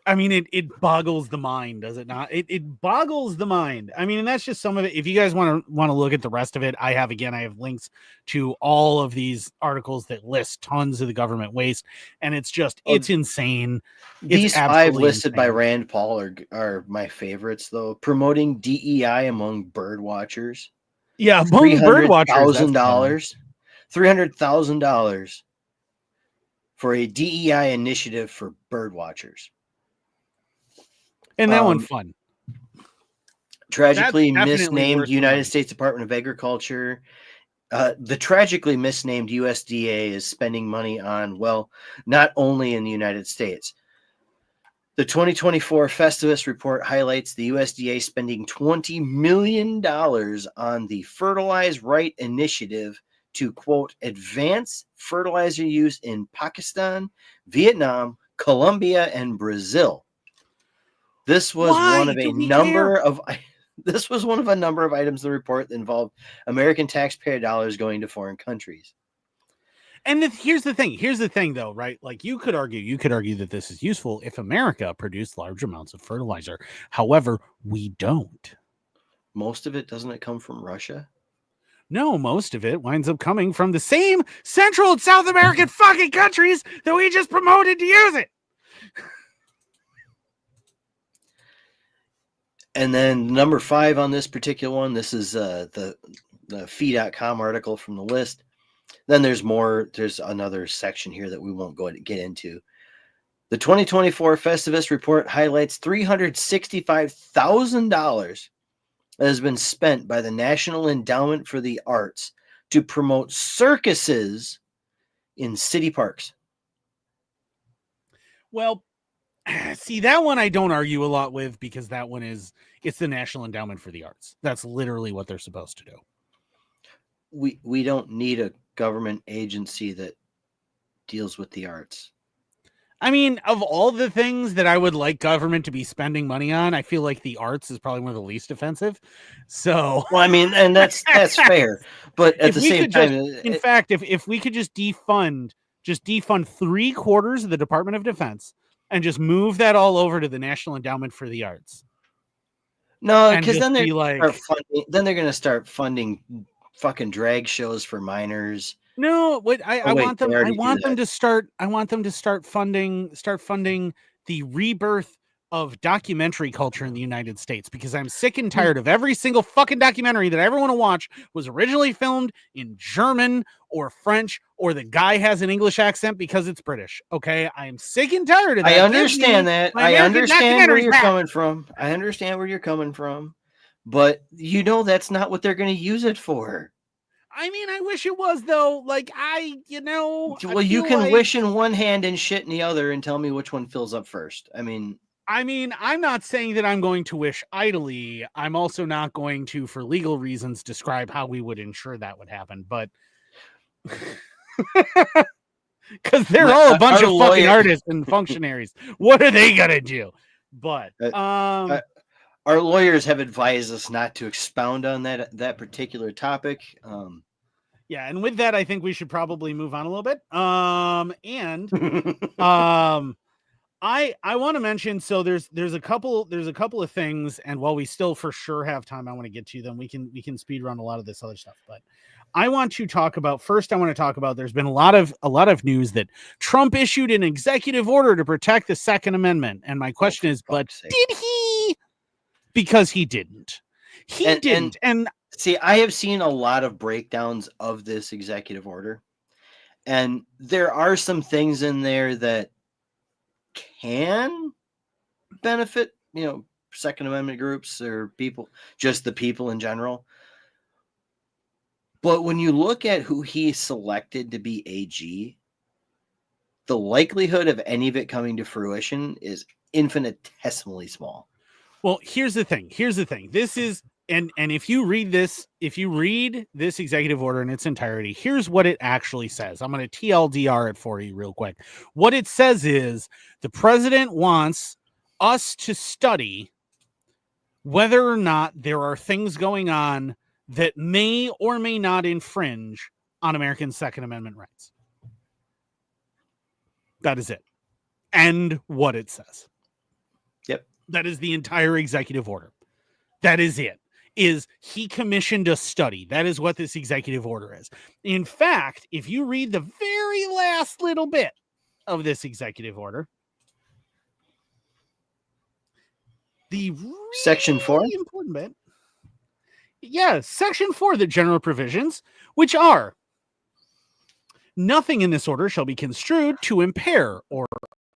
I mean, it boggles the mind, does it not? It boggles the mind. I mean, and that's just some of it. If you guys want to look at the rest of it, I have links to all of these articles that list tons of the government waste, and it's insane. These 5 listed insane by Rand Paul are my favorites, though. Promoting DEI among bird watchers. Yeah, among bird watchers, $300,000 for a DEI initiative for bird watchers. And that one fun. Tragically misnamed United States Department of Agriculture. The tragically misnamed USDA is spending money on, well, not only in the United States. The 2024 Festivus report highlights the USDA spending $20 million on the Fertilize Right initiative to, quote, advance fertilizer use in Pakistan, Vietnam, Colombia, and Brazil. This was one of a number of items in the report that involved American taxpayer dollars going to foreign countries. And here's the thing, though, right? Like you could argue that this is useful if America produced large amounts of fertilizer. However, we don't. Most of it, doesn't it come from Russia? No, most of it winds up coming from the same Central and South American fucking countries that we just promoted to use it. And then number 5 on this particular one, this is the fee.com article from the list. Then there's another section here that we won't get into. The 2024 Festivus report highlights $365,000 that has been spent by the National Endowment for the Arts to promote circuses in city parks. Well, see, that one I don't argue a lot with, because that one it's the National Endowment for the Arts. That's literally what they're supposed to do. We don't need a government agency that deals with the arts. I mean, of all the things that I would like government to be spending money on, I feel like the arts is probably one of the least offensive. So, well, I mean, and that's fair, but at the same time, in fact, if we could just defund 3/4 of the Department of Defense and just move that all over to the National Endowment for the Arts. No, because then they're going to start funding fucking drag shows for minors. No, what I want them to start funding the rebirth of documentary culture in the United States, because I'm sick and tired of every single fucking documentary that I ever want to watch was originally filmed in German or French, or the guy has an English accent because it's British. Okay, I am sick and tired of that. I understand that. I understand where you're coming from. I understand where you're coming from, but that's not what they're going to use it for. I mean, I wish it was, though. Like, well, you can wish in one hand and shit in the other and tell me which one fills up first. I mean, I'm not saying that I'm going to wish idly. I'm also not going to, for legal reasons, describe how we would ensure that would happen. But because they're all a bunch of fucking artists and functionaries. What are they going to do? But our lawyers have advised us not to expound on that particular topic. Yeah, and with that, I think we should probably move on a little bit. I want to mention, so there's a couple of things, and while we still for sure have time, I want to get to them. We can speed run a lot of this other stuff, but I want to talk about there's been a lot of news that Trump issued an executive order to protect the Second Amendment, and my question is, but did he? Because he didn't. He didn't. And see, I have seen a lot of breakdowns of this executive order, and there are some things in there that can benefit, Second Amendment groups or people, just the people in general. But when you look at who he selected to be AG, the likelihood of any of it coming to fruition is infinitesimally small. Well, here's the thing. This is, and if you read this executive order in its entirety, here's what it actually says. I'm going to TLDR it for you real quick. What it says is the president wants us to study whether or not there are things going on that may or may not infringe on American Second Amendment rights. That is it. And what it says. Yep. That is the entire executive order. That is it. Is he commissioned a study. That is what this executive order is. In fact, if you read the very last little bit of this executive order, the really Section 4 important bit. Yeah, Section 4, the general provisions, which are: nothing in this order shall be construed to impair or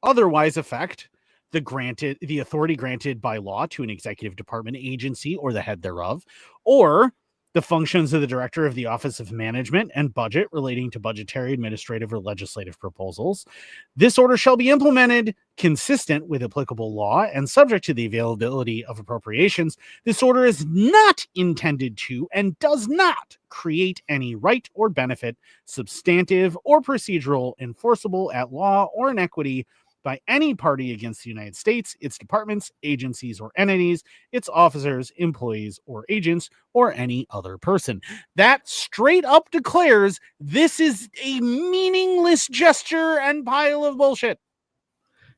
otherwise affect the authority granted by law to an executive department, agency, or the head thereof, or the functions of the director of the Office of Management and Budget relating to budgetary, administrative, or legislative proposals. This order shall be implemented consistent with applicable law and subject to the availability of appropriations. This order is not intended to and does not create any right or benefit, substantive or procedural, enforceable at law or in equity by any party against the United States, its departments, agencies, or entities, its officers, employees, or agents, or any other person. That straight up declares this is a meaningless gesture and pile of bullshit.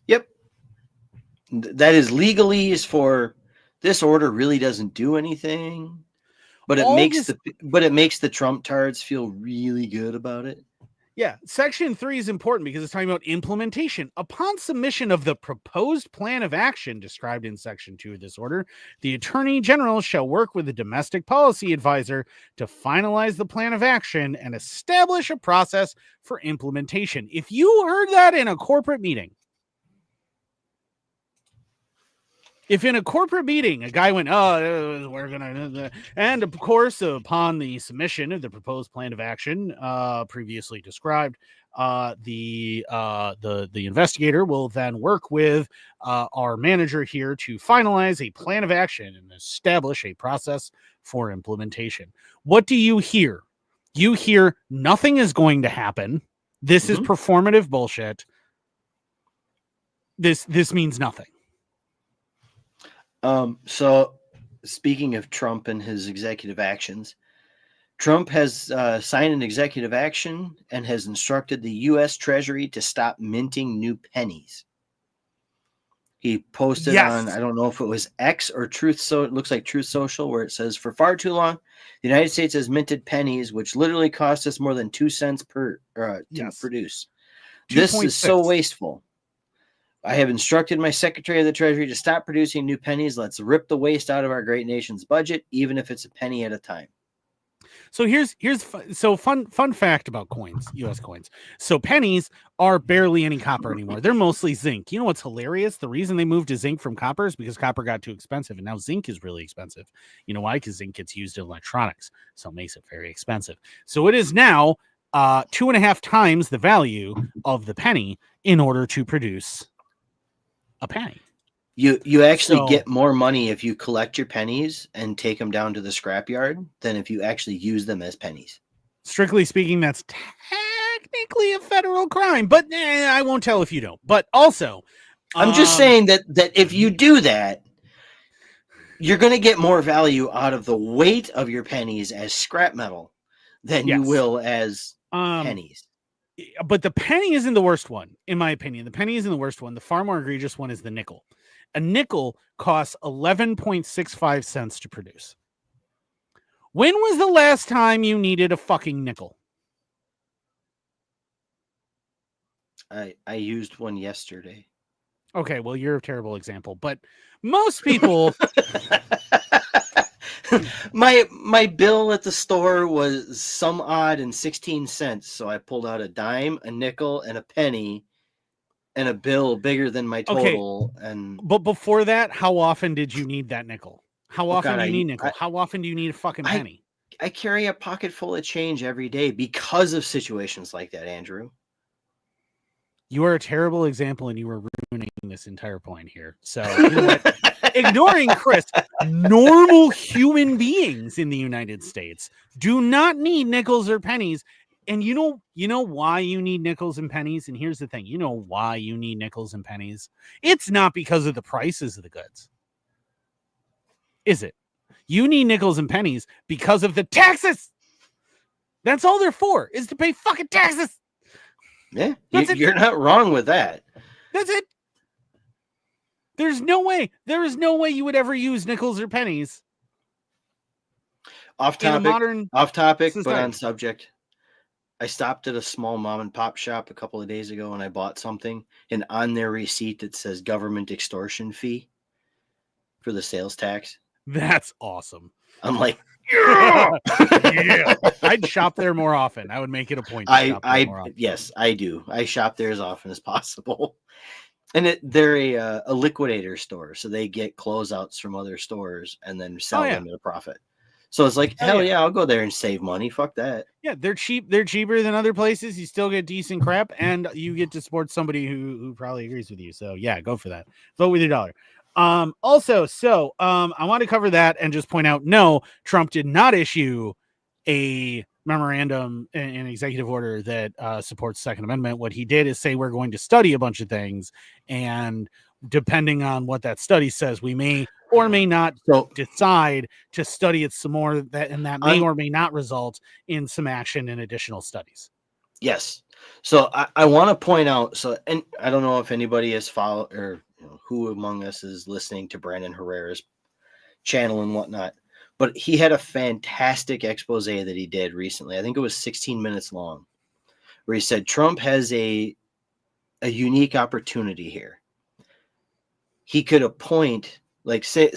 Yep. That is legalese for this order really doesn't do anything, but it makes the Trump tards feel really good about it. Yeah, Section 3 is important because it's talking about implementation. Upon submission of the proposed plan of action described in Section 2 of this order, the Attorney General shall work with the Domestic Policy Advisor to finalize the plan of action and establish a process for implementation. If you heard that in a corporate meeting, If in a corporate meeting a guy went, "Oh, we're gonna," and of course, upon the submission of the proposed plan of action previously described, the investigator will then work with our manager here to finalize a plan of action and establish a process for implementation. What do you hear? You hear nothing is going to happen. This is performative bullshit. This means nothing. So speaking of Trump and his executive actions, Trump has signed an executive action and has instructed the U.S. Treasury to stop minting new pennies. He posted on, I don't know if it was X or Truth, so it looks like Truth Social, where it says, for far too long, the United States has minted pennies, which literally cost us more than 2 cents per to produce. This is so wasteful. I have instructed my Secretary of the Treasury to stop producing new pennies. Let's rip the waste out of our great nation's budget, even if it's a penny at a time. So fun fact about coins, U.S. coins. So pennies are barely any copper anymore. They're mostly zinc. You know what's hilarious? The reason they moved to zinc from copper is because copper got too expensive, and now zinc is really expensive. You know why? Because zinc gets used in electronics, so it makes it very expensive. So it is now 2.5 times the value of the penny in order to produce a penny. You actually get more money if you collect your pennies and take them down to the scrapyard than if you actually use them as pennies. Strictly speaking, that's technically a federal crime, but I won't tell if you don't. But also, I'm just saying that if you do that, you're going to get more value out of the weight of your pennies as scrap metal than you will as pennies. But the penny isn't the worst one, in my opinion. The penny isn't the worst one. The far more egregious one is the nickel. A nickel costs 11.65 cents to produce. When was the last time you needed a fucking nickel? I used one yesterday. Okay, well, you're a terrible example, but most people... My bill at the store was some odd and 16 cents, so I pulled out a dime, a nickel, and a penny, and a bill bigger than my total. And but before that, how often did you need that nickel? How often do you need nickel? How often do you need a fucking penny? I carry a pocket full of change every day because of situations like that, Andrew. You are a terrible example, and you were ruining this entire point here. So, you know what? Ignoring Chris, normal human beings in the United States do not need nickels or pennies. And you know why you need nickels and pennies? And here's the thing. You know why you need nickels and pennies? It's not because of the prices of the goods. Is it? You need nickels and pennies because of the taxes. That's all they're for, is to pay fucking taxes. Yeah, you're not wrong with that. That's it. There is no way you would ever use nickels or pennies. Off topic, but on subject. I stopped at a small mom and pop shop a couple of days ago and I bought something, and on their receipt it says government extortion fee for the sales tax. That's awesome. I'm like, yeah. I'd shop there more often. I would make it a point to shop there more often. Yes, I do. I shop there as often as possible. And they're a liquidator store, so they get closeouts from other stores and then sell them at a profit. So it's like, hell yeah, I'll go there and save money. Fuck that. Yeah, they're cheap. They're cheaper than other places. You still get decent crap, and you get to support somebody who probably agrees with you. So yeah, go for that. Vote with your dollar. I want to cover that and just point out, no, Trump did not issue a memorandum, an executive order that supports Second Amendment. What he did is say we're going to study a bunch of things, and depending on what that study says, we may or may not decide to study it some more, and that may or may not result in some action and additional studies. Yes. So I want to point out, and I don't know if anybody has followed or who among us is listening to Brandon Herrera's channel and whatnot, but he had a fantastic expose that he did recently. I think it was 16 minutes long, where he said Trump has a unique opportunity here. He could appoint, like, say,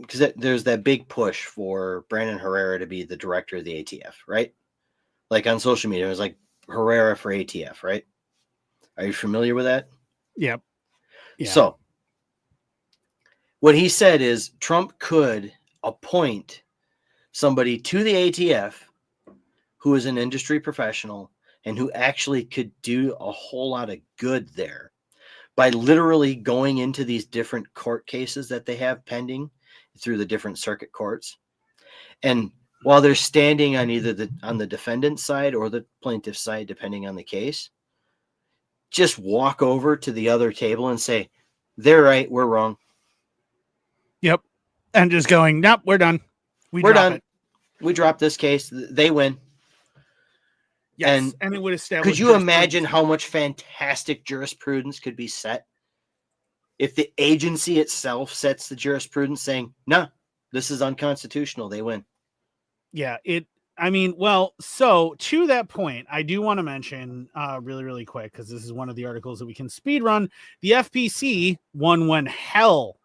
because there's that big push for Brandon Herrera to be the director of the ATF, right? Like on social media, it was like Herrera for ATF, right? Are you familiar with that? Yep. Yeah. So What he said is Trump could appoint somebody to the ATF who is an industry professional and who actually could do a whole lot of good there by literally going into these different court cases that they have pending through the different circuit courts. And while they're standing on either the defendant's side or the plaintiff's side, depending on the case, just walk over to the other table and say, they're right, we're wrong. Yep. And just going, nope, we're done. We're done. We dropped this case. They win. Yes. And it would establish. Could you imagine how much fantastic jurisprudence could be set if the agency itself sets the jurisprudence saying, no, this is unconstitutional? They win. Yeah. So to that point, I do want to mention really, really quick, because this is one of the articles that we can speed run. The FPC won one hell.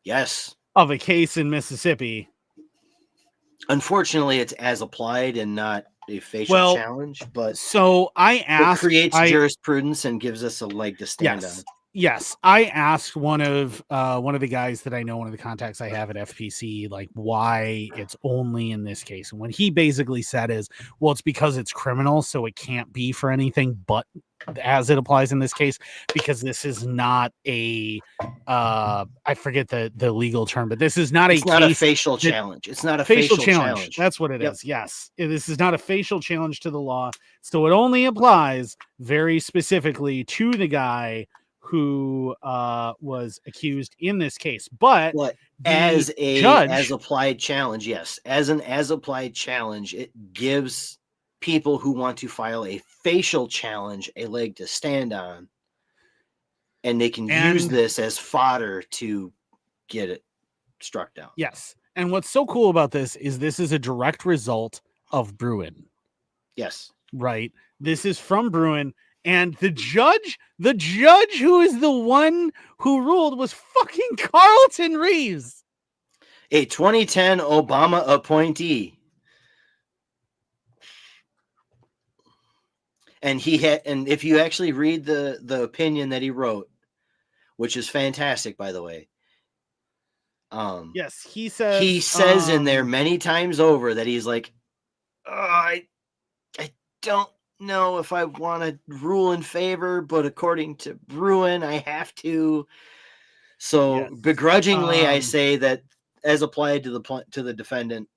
Yes. Of a case in Mississippi. Unfortunately, it's as applied and not a facial challenge, but so I asked, it creates jurisprudence and gives us a leg to stand on. Yes, I asked one of the guys that I know, one of the contacts I have at FPC, like why it's only in this case, and what he basically said is, well, it's because it's criminal, so it can't be for anything but as it applies in this case, because this is not a I forget the legal term, but this is not it's not a facial challenge. It's not a facial challenge. That's what it is. Yes, this is not a facial challenge to the law, so it only applies very specifically to the guy who was accused in this case. But as applied challenge, yes, as an as applied challenge, it gives people who want to file a facial challenge a leg to stand on, and they can use this as fodder to get it struck down. Yes. And what's so cool about this is a direct result of Bruin. Yes. Right. This is from Bruin. And the judge who is the one who ruled was fucking Carlton Reeves, a 2010 Obama appointee. And if you actually read the opinion that he wrote, which is fantastic, by the way. Yes, he says in there many times over that he's like, I don't know if I want to rule in favor, but according to Bruin, I have to. So begrudgingly, I say that as applied to the defendant,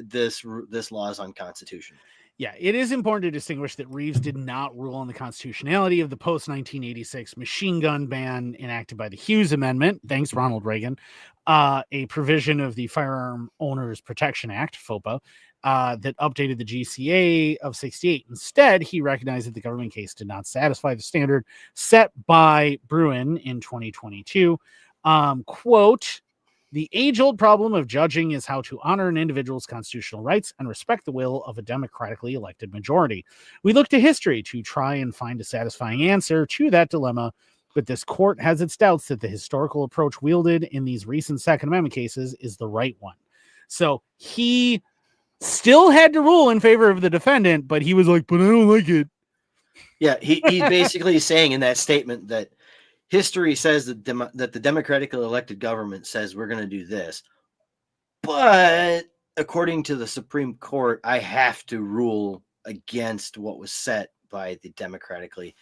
this law is unconstitutional. Yeah, it is important to distinguish that Reeves did not rule on the constitutionality of the post-1986 machine gun ban enacted by the Hughes Amendment, thanks Ronald Reagan, a provision of the Firearm Owners Protection Act, FOPA, that updated the GCA of 68. Instead, he recognized that the government case did not satisfy the standard set by Bruin in 2022. Quote, the age-old problem of judging is how to honor an individual's constitutional rights and respect the will of a democratically elected majority. We look to history to try and find a satisfying answer to that dilemma, but this court has its doubts that the historical approach wielded in these recent Second Amendment cases is the right one. So he still had to rule in favor of the defendant, but he was like, but I don't like it. Yeah, he's basically saying in that statement that history says that the democratically elected government says we're going to do this. But according to the Supreme Court, I have to rule against what was set by the democratically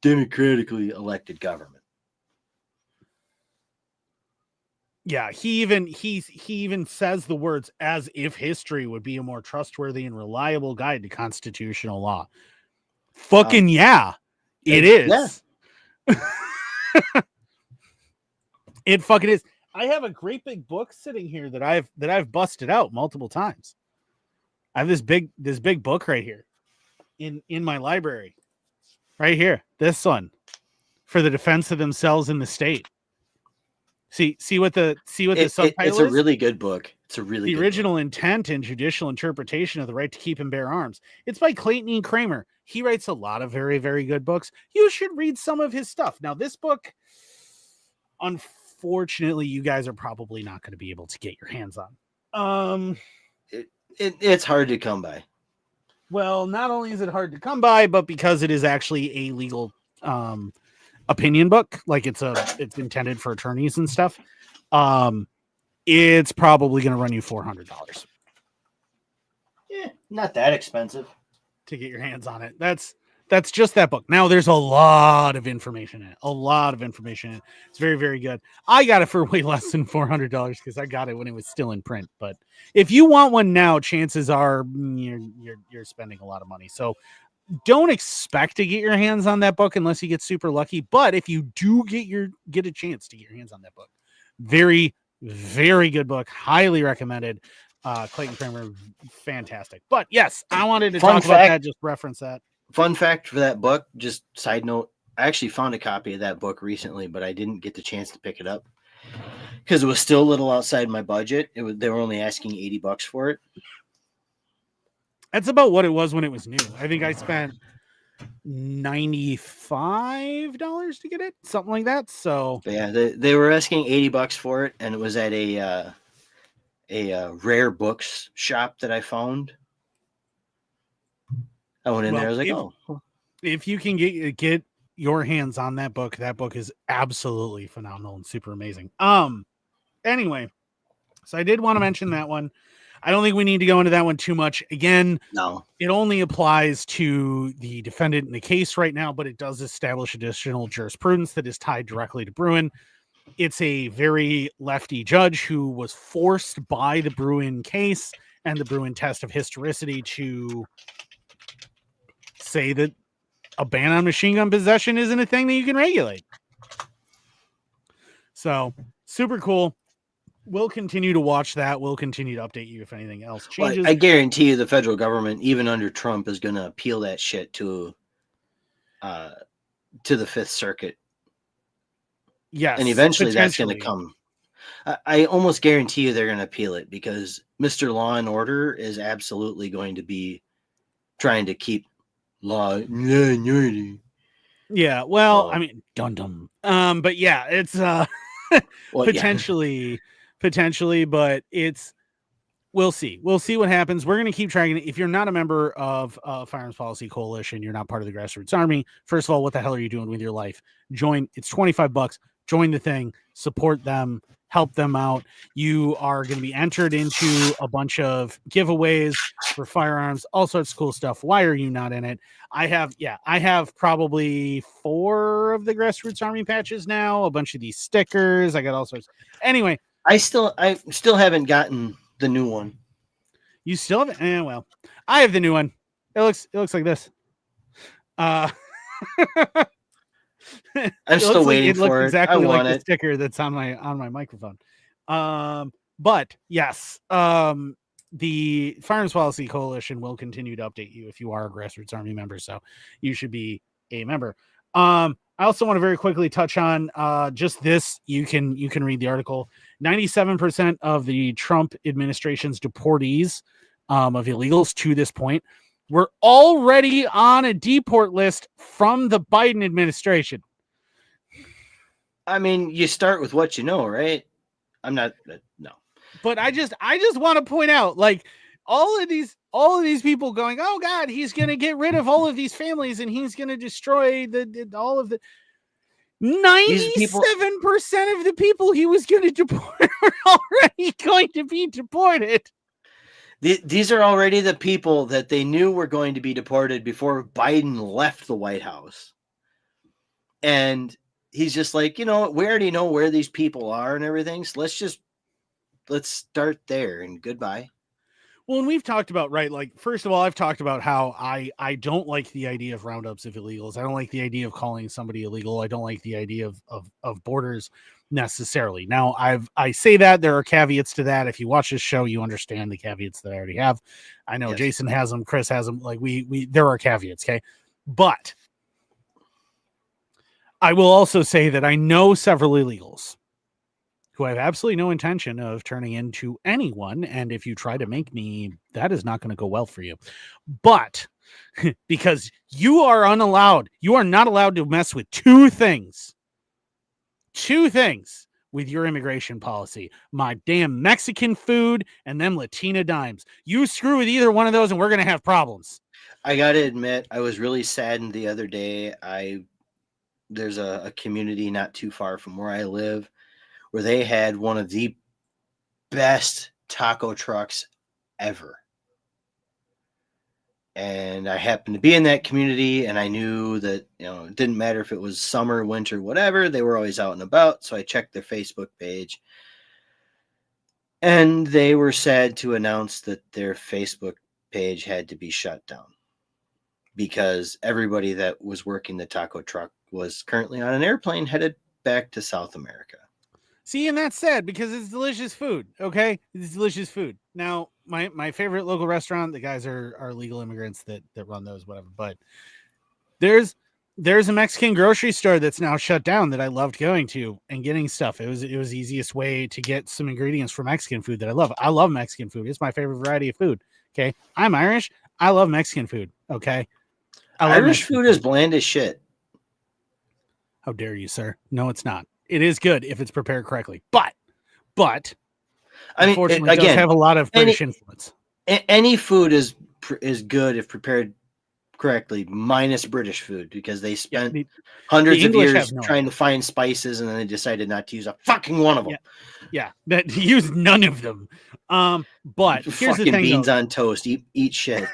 elected government. Yeah, he even says the words as if history would be a more trustworthy and reliable guide to constitutional law. Fucking it is. Yeah. It fucking is. I have a great big book sitting here that I've busted out multiple times. I have this big book right here in my library. Right here. This one. For the defense of themselves in the state. See what the subtitle it's is? A really good book. It's a really The original intent and judicial interpretation of the right to keep and bear arms. It's by Clayton E. Kramer. He writes a lot of very, very good books. You should read some of his stuff. Now, this book, unfortunately, you guys are probably not going to be able to get your hands on. It's hard to come by. Well, not only is it hard to come by, but because it is actually a legal opinion book, like it's intended for attorneys and stuff, it's probably going to run you $400. Yeah, not that expensive to get your hands on it. That's just that book. Now there's a lot of information in it. It's very, very good. I got it for way less than $400 because I got it when it was still in print. But if you want one now, chances are you're spending a lot of money. So don't expect to get your hands on that book unless you get super lucky. But if you do get a chance to get your hands on that book, very, very good book. Highly recommended. Clayton Kramer, fantastic. But yes, I wanted to talk about that, just reference that. Fun fact for that book, just side note, I actually found a copy of that book recently, but I didn't get the chance to pick it up because it was still a little outside my budget. They were only asking $80 for it. That's about what it was when it was new. I think I spent $95 to get it, something like that. So but yeah, they were asking $80 for it, and it was at a rare books shop that I found. I went in there. I was like, if you can get your hands on that book is absolutely phenomenal and super amazing. Anyway, so I did want to mention that one. I don't think we need to go into that one too much. Again, no, it only applies to the defendant in the case right now, but it does establish additional jurisprudence that is tied directly to Bruen. It's a very lefty judge who was forced by the Bruen case and the Bruen test of historicity to say that a ban on machine gun possession isn't a thing that you can regulate. So super cool. We'll continue to watch that. We'll continue to update you if anything else changes. Well, I guarantee you the federal government, even under Trump, is going to appeal that shit to the Fifth Circuit. Yes. And eventually that's going to come. I almost guarantee you they're going to appeal it because Mr. Law and Order is absolutely going to be trying to keep law and order. Yeah, well, I mean, dum. But yeah, it's potentially, but it's we'll see. We'll see what happens. We're going to keep tracking it. If you're not a member of Firearms Policy Coalition, you're not part of the Grassroots Army. First of all, what the hell are you doing with your life? Join. It's $25. Join the thing. Support them. Help them out. You are going to be entered into a bunch of giveaways for firearms, all sorts of cool stuff. Why are you not in it? I have probably 4 of the Grassroots Army patches now, a bunch of these stickers. I got all sorts. Anyway, I still haven't gotten the new one. You still haven't? Well, I have the new one. It looks like this. I'm still waiting for it. Exactly I want like it. The sticker that's on my microphone. But yes, the Firearms Policy Coalition will continue to update you if you are a Grassroots Army member. So you should be a member. I also want to very quickly touch on just this. You can read the article. 97% of the Trump administration's deportees of illegals to this point were already on a deport list from the Biden administration. I mean, you start with what you know, right? I'm not no. But I just want to point out, like, all of these people going, oh God, he's going to get rid of all of these families and he's going to destroy all of the 97% of the people he was going to deport are already going to be deported. These are already the people that they knew were going to be deported before Biden left the White House. And he's just like, we already know where these people are and everything. So let's start there and goodbye. Well, and we've talked about, right, like, first of all, I've talked about how I don't like the idea of roundups of illegals. I don't like the idea of calling somebody illegal. I don't like the idea of borders necessarily. Now, I say that there are caveats to that. If you watch this show, you understand the caveats that I already have. I know Jason has them, Chris has them. Like, there are caveats, okay? But I will also say that I know several illegals who have absolutely no intention of turning into anyone. And if you try to make me, that is not going to go well for you. But because you are not allowed to mess with two things with your immigration policy: my damn Mexican food and them Latina dimes. You screw with either one of those and we're going to have problems. I got to admit, I was really saddened the other day. I there's a community not too far from where I live where they had one of the best taco trucks ever. And I happened to be in that community, and I knew that, it didn't matter if it was summer, winter, whatever, they were always out and about. So I checked their Facebook page, and they were sad to announce that their Facebook page had to be shut down because everybody that was working the taco truck was currently on an airplane headed back to South America. See, and that's sad because it's delicious food. Okay, it's delicious food. Now, my favorite local restaurant, the guys are legal immigrants that run those, whatever. But there's a Mexican grocery store that's now shut down that I loved going to and getting stuff. It was the easiest way to get some ingredients for Mexican food that I love. I love Mexican food. It's my favorite variety of food. Okay, I'm Irish. I love Mexican food. Okay, Irish food is bland as shit. How dare you, sir? No, it's not. It is good if it's prepared correctly, but I mean, unfortunately, it does have a lot of British influence. Any food is good if prepared correctly, minus British food, because they spent hundreds of years trying to find spices, and then they decided not to use a fucking one of them. Yeah, that use none of them. But here's the thing: beans on toast, eat shit.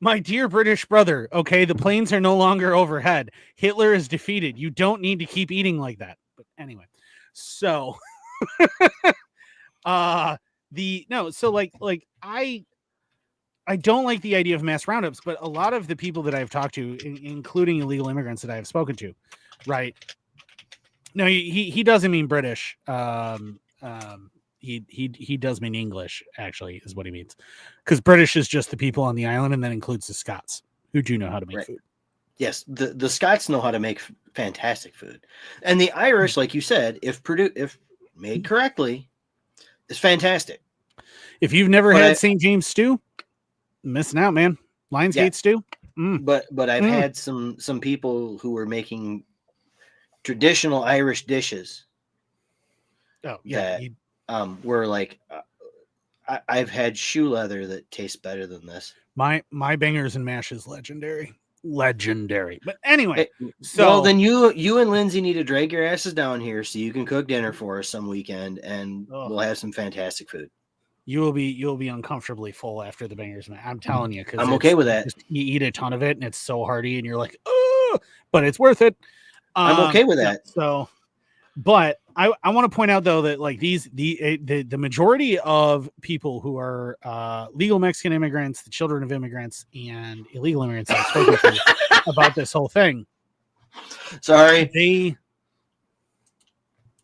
My dear British brother, okay, the planes are no longer overhead. Hitler is defeated. You don't need to keep eating like that. But anyway, so I don't like the idea of mass roundups, but a lot of the people that I've talked to, including illegal immigrants that I have spoken to, right? No, he doesn't mean British. He does mean English, actually, is what he means. Because British is just the people on the island, and that includes the Scots, who do know how to make food. Yes, the Scots know how to make fantastic food. And the Irish, like you said, if made correctly, is fantastic. If you've never had St. James stew, missing out, man. Lionsgate stew. But I've had some people who were making traditional Irish dishes. Oh, yeah. Were like, I've had shoe leather that tastes better than this. My bangers and mash is legendary. But anyway, well, then you and Lindsay need to drag your asses down here so you can cook dinner for us some weekend, and we'll have some fantastic food. You'll be uncomfortably full after the bangers and mash. I'm telling you, because I'm okay with that. You eat a ton of it, and it's so hearty, and you're like, oh, but it's worth it. I'm okay with that. So. But I want to point out, though, that like the majority of people who are legal Mexican immigrants, the children of immigrants, and illegal immigrants I've spoken to about this whole thing. Sorry.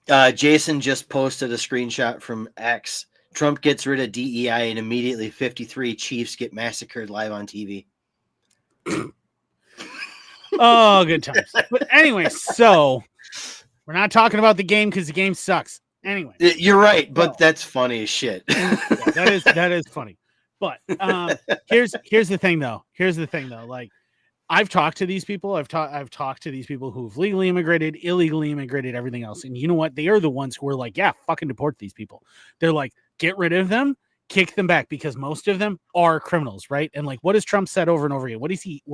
Jason just posted a screenshot from X. Trump gets rid of DEI and immediately 53 Chiefs get massacred live on TV. Oh, good times. But anyway, so... We're not talking about the game because the game sucks. Anyway, you're right, but that's funny as shit. that is funny. But here's the thing though. Like, I've talked to these people. I've talked to these people who've legally immigrated, illegally immigrated, everything else. And you know what? They are the ones who are like, yeah, fucking deport these people. They're like, get rid of them, kick them back, because most of them are criminals, right? And like, what has Trump said over and over again? What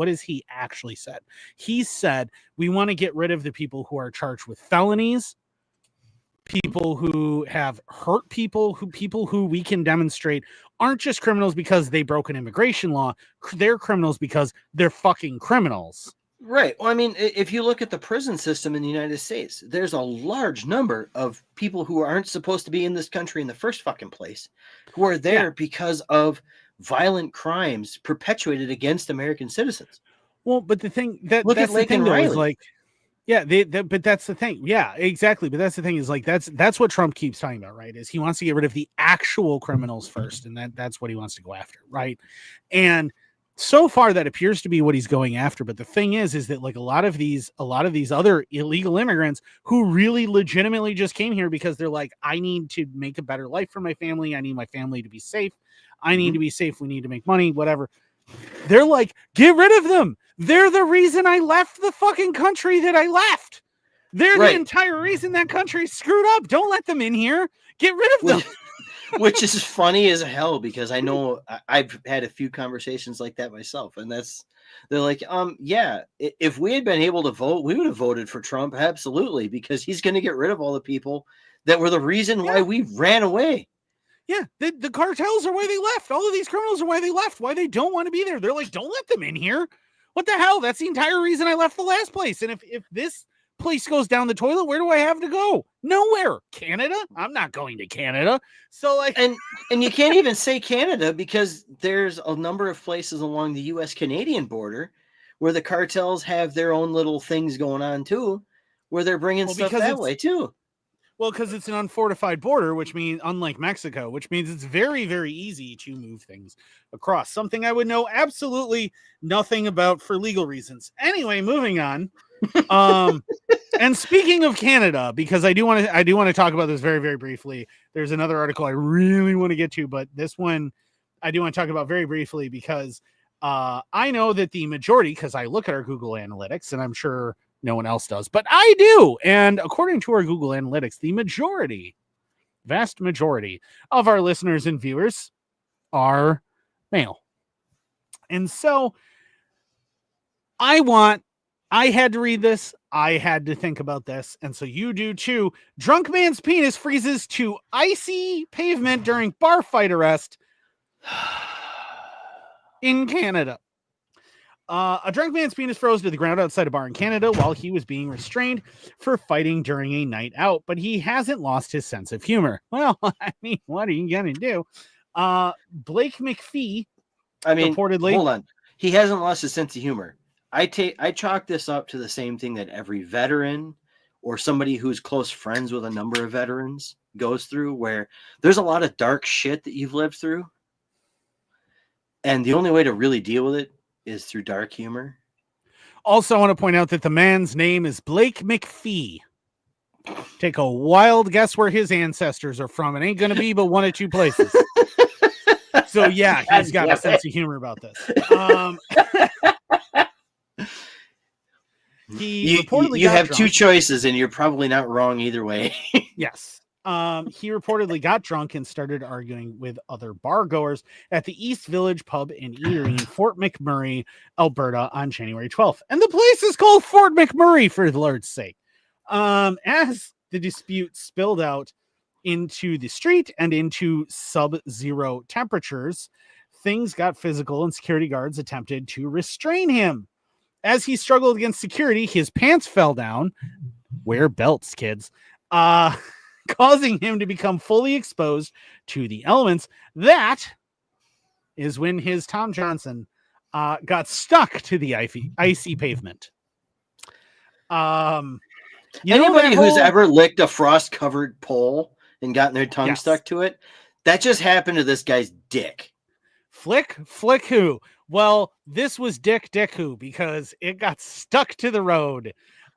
has he actually said? He said, we want to get rid of the people who are charged with felonies, people who have hurt people who we can demonstrate aren't just criminals because they broke an immigration law. They're criminals because they're fucking criminals. Right. Well, I mean, if you look at the prison system in the United States, there's a large number of people who aren't supposed to be in this country in the first fucking place, who are there because of violent crimes perpetuated against American citizens. Well, but the thing that's the thing though is like, but that's the thing. Yeah, exactly. But that's the thing is like, that's what Trump keeps talking about, right? Is he wants to get rid of the actual criminals first, and that's what he wants to go after, right? And so far, that appears to be what he's going after. But the thing is that like a lot of these other illegal immigrants who really legitimately just came here because they're like, I need to make a better life for my family. I need my family to be safe. I need to be safe. We need to make money, whatever. They're like, get rid of them. They're the reason I left the fucking country that I left. They're the entire reason that country's screwed up. Don't let them in here. Get rid of them. Which is funny as hell, because I know I've had a few conversations like that myself, and that's They're like, yeah, if we had been able to vote, we would have voted for Trump. Absolutely. Because he's going to get rid of all the people that were the reason why we ran away. Yeah, the cartels are why they left. All of these criminals are why they left, why they don't want to be there. They're like, don't let them in here. What the hell? That's the entire reason I left the last place. And if this place goes down the toilet, where do I have to go? Nowhere. Canada? I'm not going to Canada. So like, and you can't even say Canada because there's a number of places along the U.S.-Canadian border where the cartels have their own little things going on too, where they're bringing stuff that way too. Well, because it's an unfortified border, which means, unlike Mexico, which means it's very, very easy to move things across. Something I would know absolutely nothing about for legal reasons. Anyway, moving on. And speaking of Canada, because I do want to talk about this very, very briefly. There's another article I really want to get to, but this one I do want to talk about very briefly because I know that the majority, because I look at our Google Analytics, and I'm sure no one else does, but I do. And according to our Google Analytics, the vast majority of our listeners and viewers are male. And so I had to read this. I had to think about this. And so you do too. Drunk man's penis freezes to icy pavement during bar fight arrest in Canada. A drunk man's penis froze to the ground outside a bar in Canada while he was being restrained for fighting during a night out, but he hasn't lost his sense of humor. Well, I mean, what are you going to do? Blake McPhee, reportedly... Hold on. He hasn't lost his sense of humor. I chalk this up to the same thing that every veteran or somebody who's close friends with a number of veterans goes through, where there's a lot of dark shit that you've lived through. And the only way to really deal with it is through dark humor. Also, I want to point out that the man's name is Blake McPhee. Take a wild guess where his ancestors are from. It ain't going to be but one of two places. So, yeah, he's got a sense of humor about this. You have two choices, and you're probably not wrong either way. Yes. He reportedly got drunk and started arguing with other bar goers at the East Village Pub and Eatery in Fort McMurray, Alberta on January 12th. And the place is called Fort McMurray, for the Lord's sake. As the dispute spilled out into the street and into sub-zero temperatures, things got physical and security guards attempted to restrain him. As he struggled against security, his pants fell down. Wear belts, kids. Causing him to become fully exposed to the elements. That is when his Tom Johnson got stuck to the icy pavement. Anybody who's ever licked a frost-covered pole and gotten their tongue stuck to it, that just happened to this guy's dick. Flick who? Well, this was Dick who, because it got stuck to the road.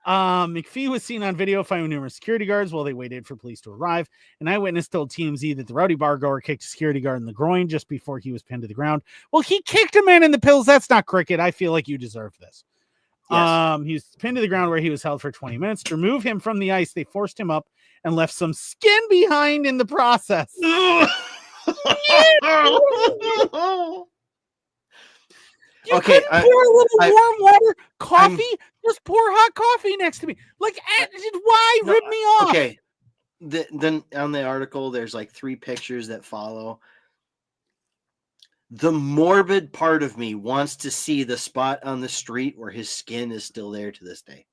McPhee was seen on video fighting numerous security guards while they waited for police to arrive. An eyewitness told TMZ that the rowdy bar goer kicked a security guard in the groin just before he was pinned to the ground. Well, he kicked a man in the pills. That's not cricket. I feel like you deserve this. Yes. He was pinned to the ground where he was held for 20 minutes. To remove him from the ice, they forced him up and left some skin behind in the process. You couldn't pour a little warm water coffee? Just pour hot coffee next to me. Like, why rip me off? Okay. Then on the article, there's like 3 pictures that follow. The morbid part of me wants to see the spot on the street where his skin is still there to this day.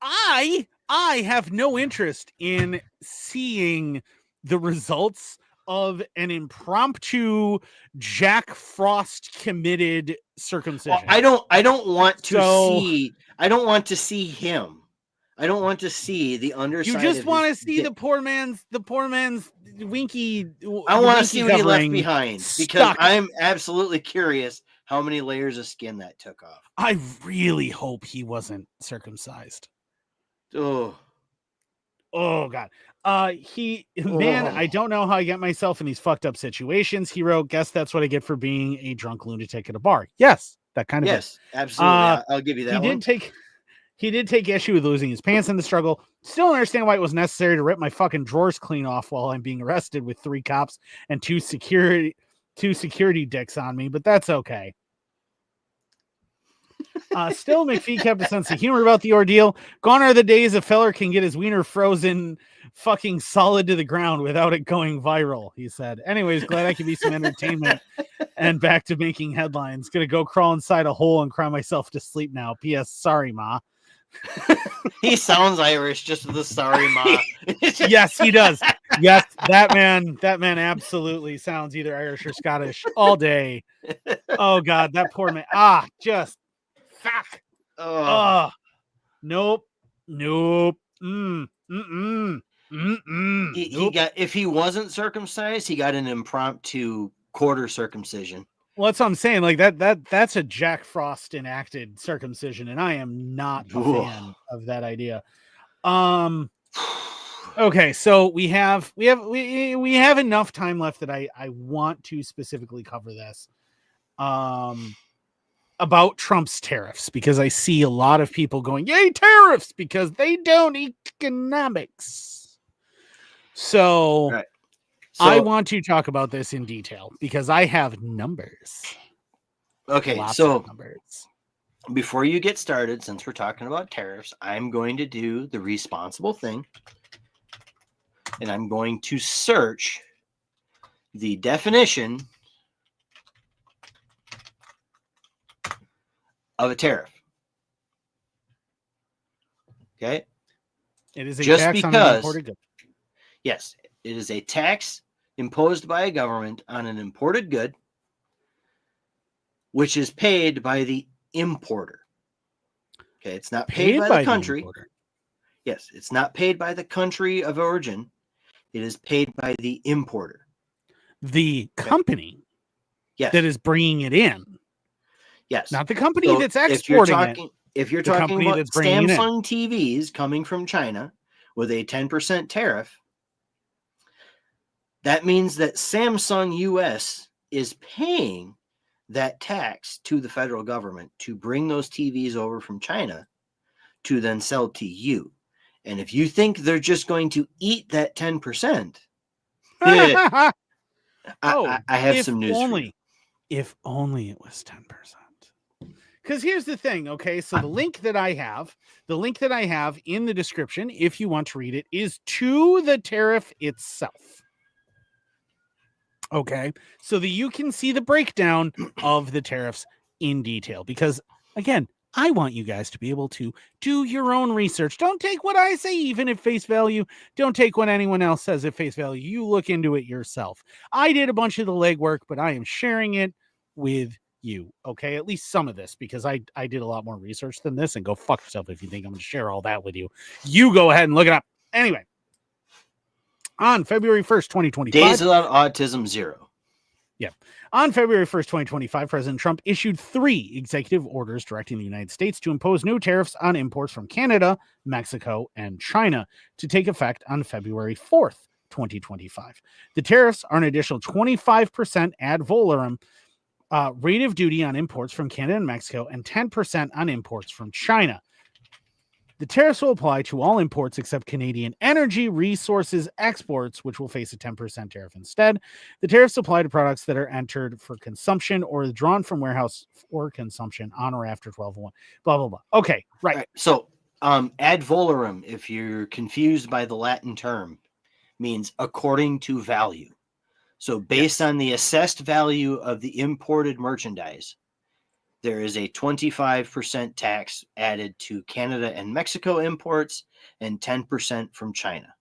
I have no interest in seeing the results of an impromptu Jack Frost committed circumcision. Well, I don't want to see him. I don't want to see the underside. You just want to see the poor man's winky. I want to see what he left behind, because I'm absolutely curious how many layers of skin that took off. I really hope he wasn't circumcised. Oh God. I don't know how I get myself in these fucked up situations. He wrote, guess that's what I get for being a drunk lunatic at a bar. Yes, that kind of. Yes, absolutely. I'll give you that. He did take issue with losing his pants in the struggle. Still don't understand why it was necessary to rip my fucking drawers clean off while I'm being arrested with 3 cops and two security dicks on me, but that's okay. Still, McPhee kept a sense of humor about the ordeal. Gone are the days a feller can get his wiener frozen fucking solid to the ground without it going viral, he said. Anyways, glad I can be some entertainment and back to making headlines. Gonna go crawl inside a hole and cry myself to sleep now. P.S. Sorry, Ma. He sounds Irish, just with the sorry, Ma. Yes, he does. Yes, that man absolutely sounds either Irish or Scottish all day. Oh God, that poor man. Just fuck. Oh. Nope. Nope. He got, if he wasn't circumcised, he got an impromptu quarter circumcision. Well, that's what I'm saying. Like that's a Jack Frost enacted circumcision, and I am not a fan of that idea. Okay, so we have enough time left that I want to specifically cover this. About Trump's tariffs, because I see a lot of people going, yay, tariffs, because they don't economics. So, right. I want to talk about this in detail because I have numbers. Okay, so numbers. Before you get started, since we're talking about tariffs, I'm going to do the responsible thing. And I'm going to search the definition of a tariff. Okay. It is a just tax because, on an imported good. Yes, it is a tax imposed by a government on an imported good, which is paid by the importer. Okay, it's not paid by the country. Yes, it's not paid by the country of origin. It is paid by the importer. The company that is bringing it in. Yes. Not the company that's exporting it. If you're talking about Samsung TVs coming from China with a 10% tariff, that means that Samsung US is paying that tax to the federal government to bring those TVs over from China to then sell to you. And if you think they're just going to eat that 10%, I have some news for you. If only it was 10%. Because here's the thing, okay? So the link that I have in the description, if you want to read it, is to the tariff itself. Okay, so that you can see the breakdown of the tariffs in detail. Because, again, I want you guys to be able to do your own research. Don't take what I say even at face value. Don't take what anyone else says at face value. You look into it yourself. I did a bunch of the legwork, but I am sharing it with you. Okay, at least some of this, because I did a lot more research than this. And go fuck yourself if you think I'm going to share all that with you. You go ahead and look it up. Anyway, on February 1st, 2025. Days without autism, 0. Yeah. On February 1st, 2025, President Trump issued 3 executive orders directing the United States to impose new tariffs on imports from Canada, Mexico, and China to take effect on February 4th, 2025. The tariffs are an additional 25% ad valorem rate of duty on imports from Canada and Mexico and 10% on imports from China. The tariffs will apply to all imports except Canadian energy resources exports, which will face a 10% tariff instead. The tariffs apply to products that are entered for consumption or drawn from warehouse for consumption on or after 12/1. Blah, blah, blah. Okay, right. So ad valorem, if you're confused by the Latin term, means according to value. So based on the assessed value of the imported merchandise, there is a 25% tax added to Canada and Mexico imports and 10% from China.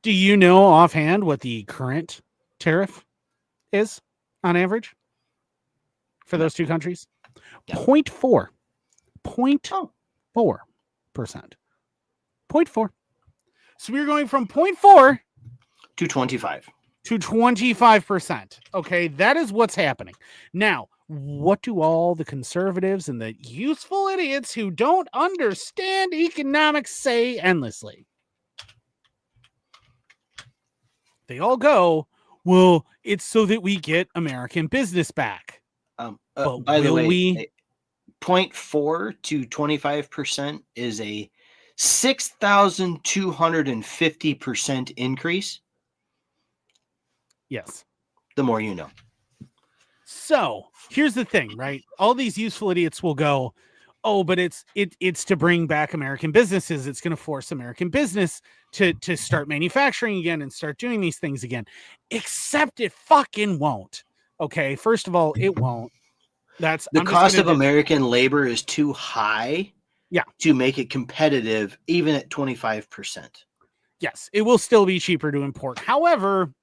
Do you know offhand what the current tariff is on average for those two countries? Yeah. 0.4. 0.4%. 0.4. So we're going from 0.4 to 25. To 25%. Okay, that is what's happening. Now, what do all the conservatives and the useful idiots who don't understand economics say endlessly? They all go, well, it's so that we get American business back. But by the way, 0.4 to 25% is a 6,250% increase. Yes. The more you know. So here's the thing, right? All these useful idiots will go, oh, but it's to bring back American businesses. It's going to force American business to start manufacturing again and start doing these things again. Except it fucking won't. Okay, first of all, it won't. The cost of American labor is too high. Yeah. To make it competitive, even at 25%. Yes, it will still be cheaper to import. However,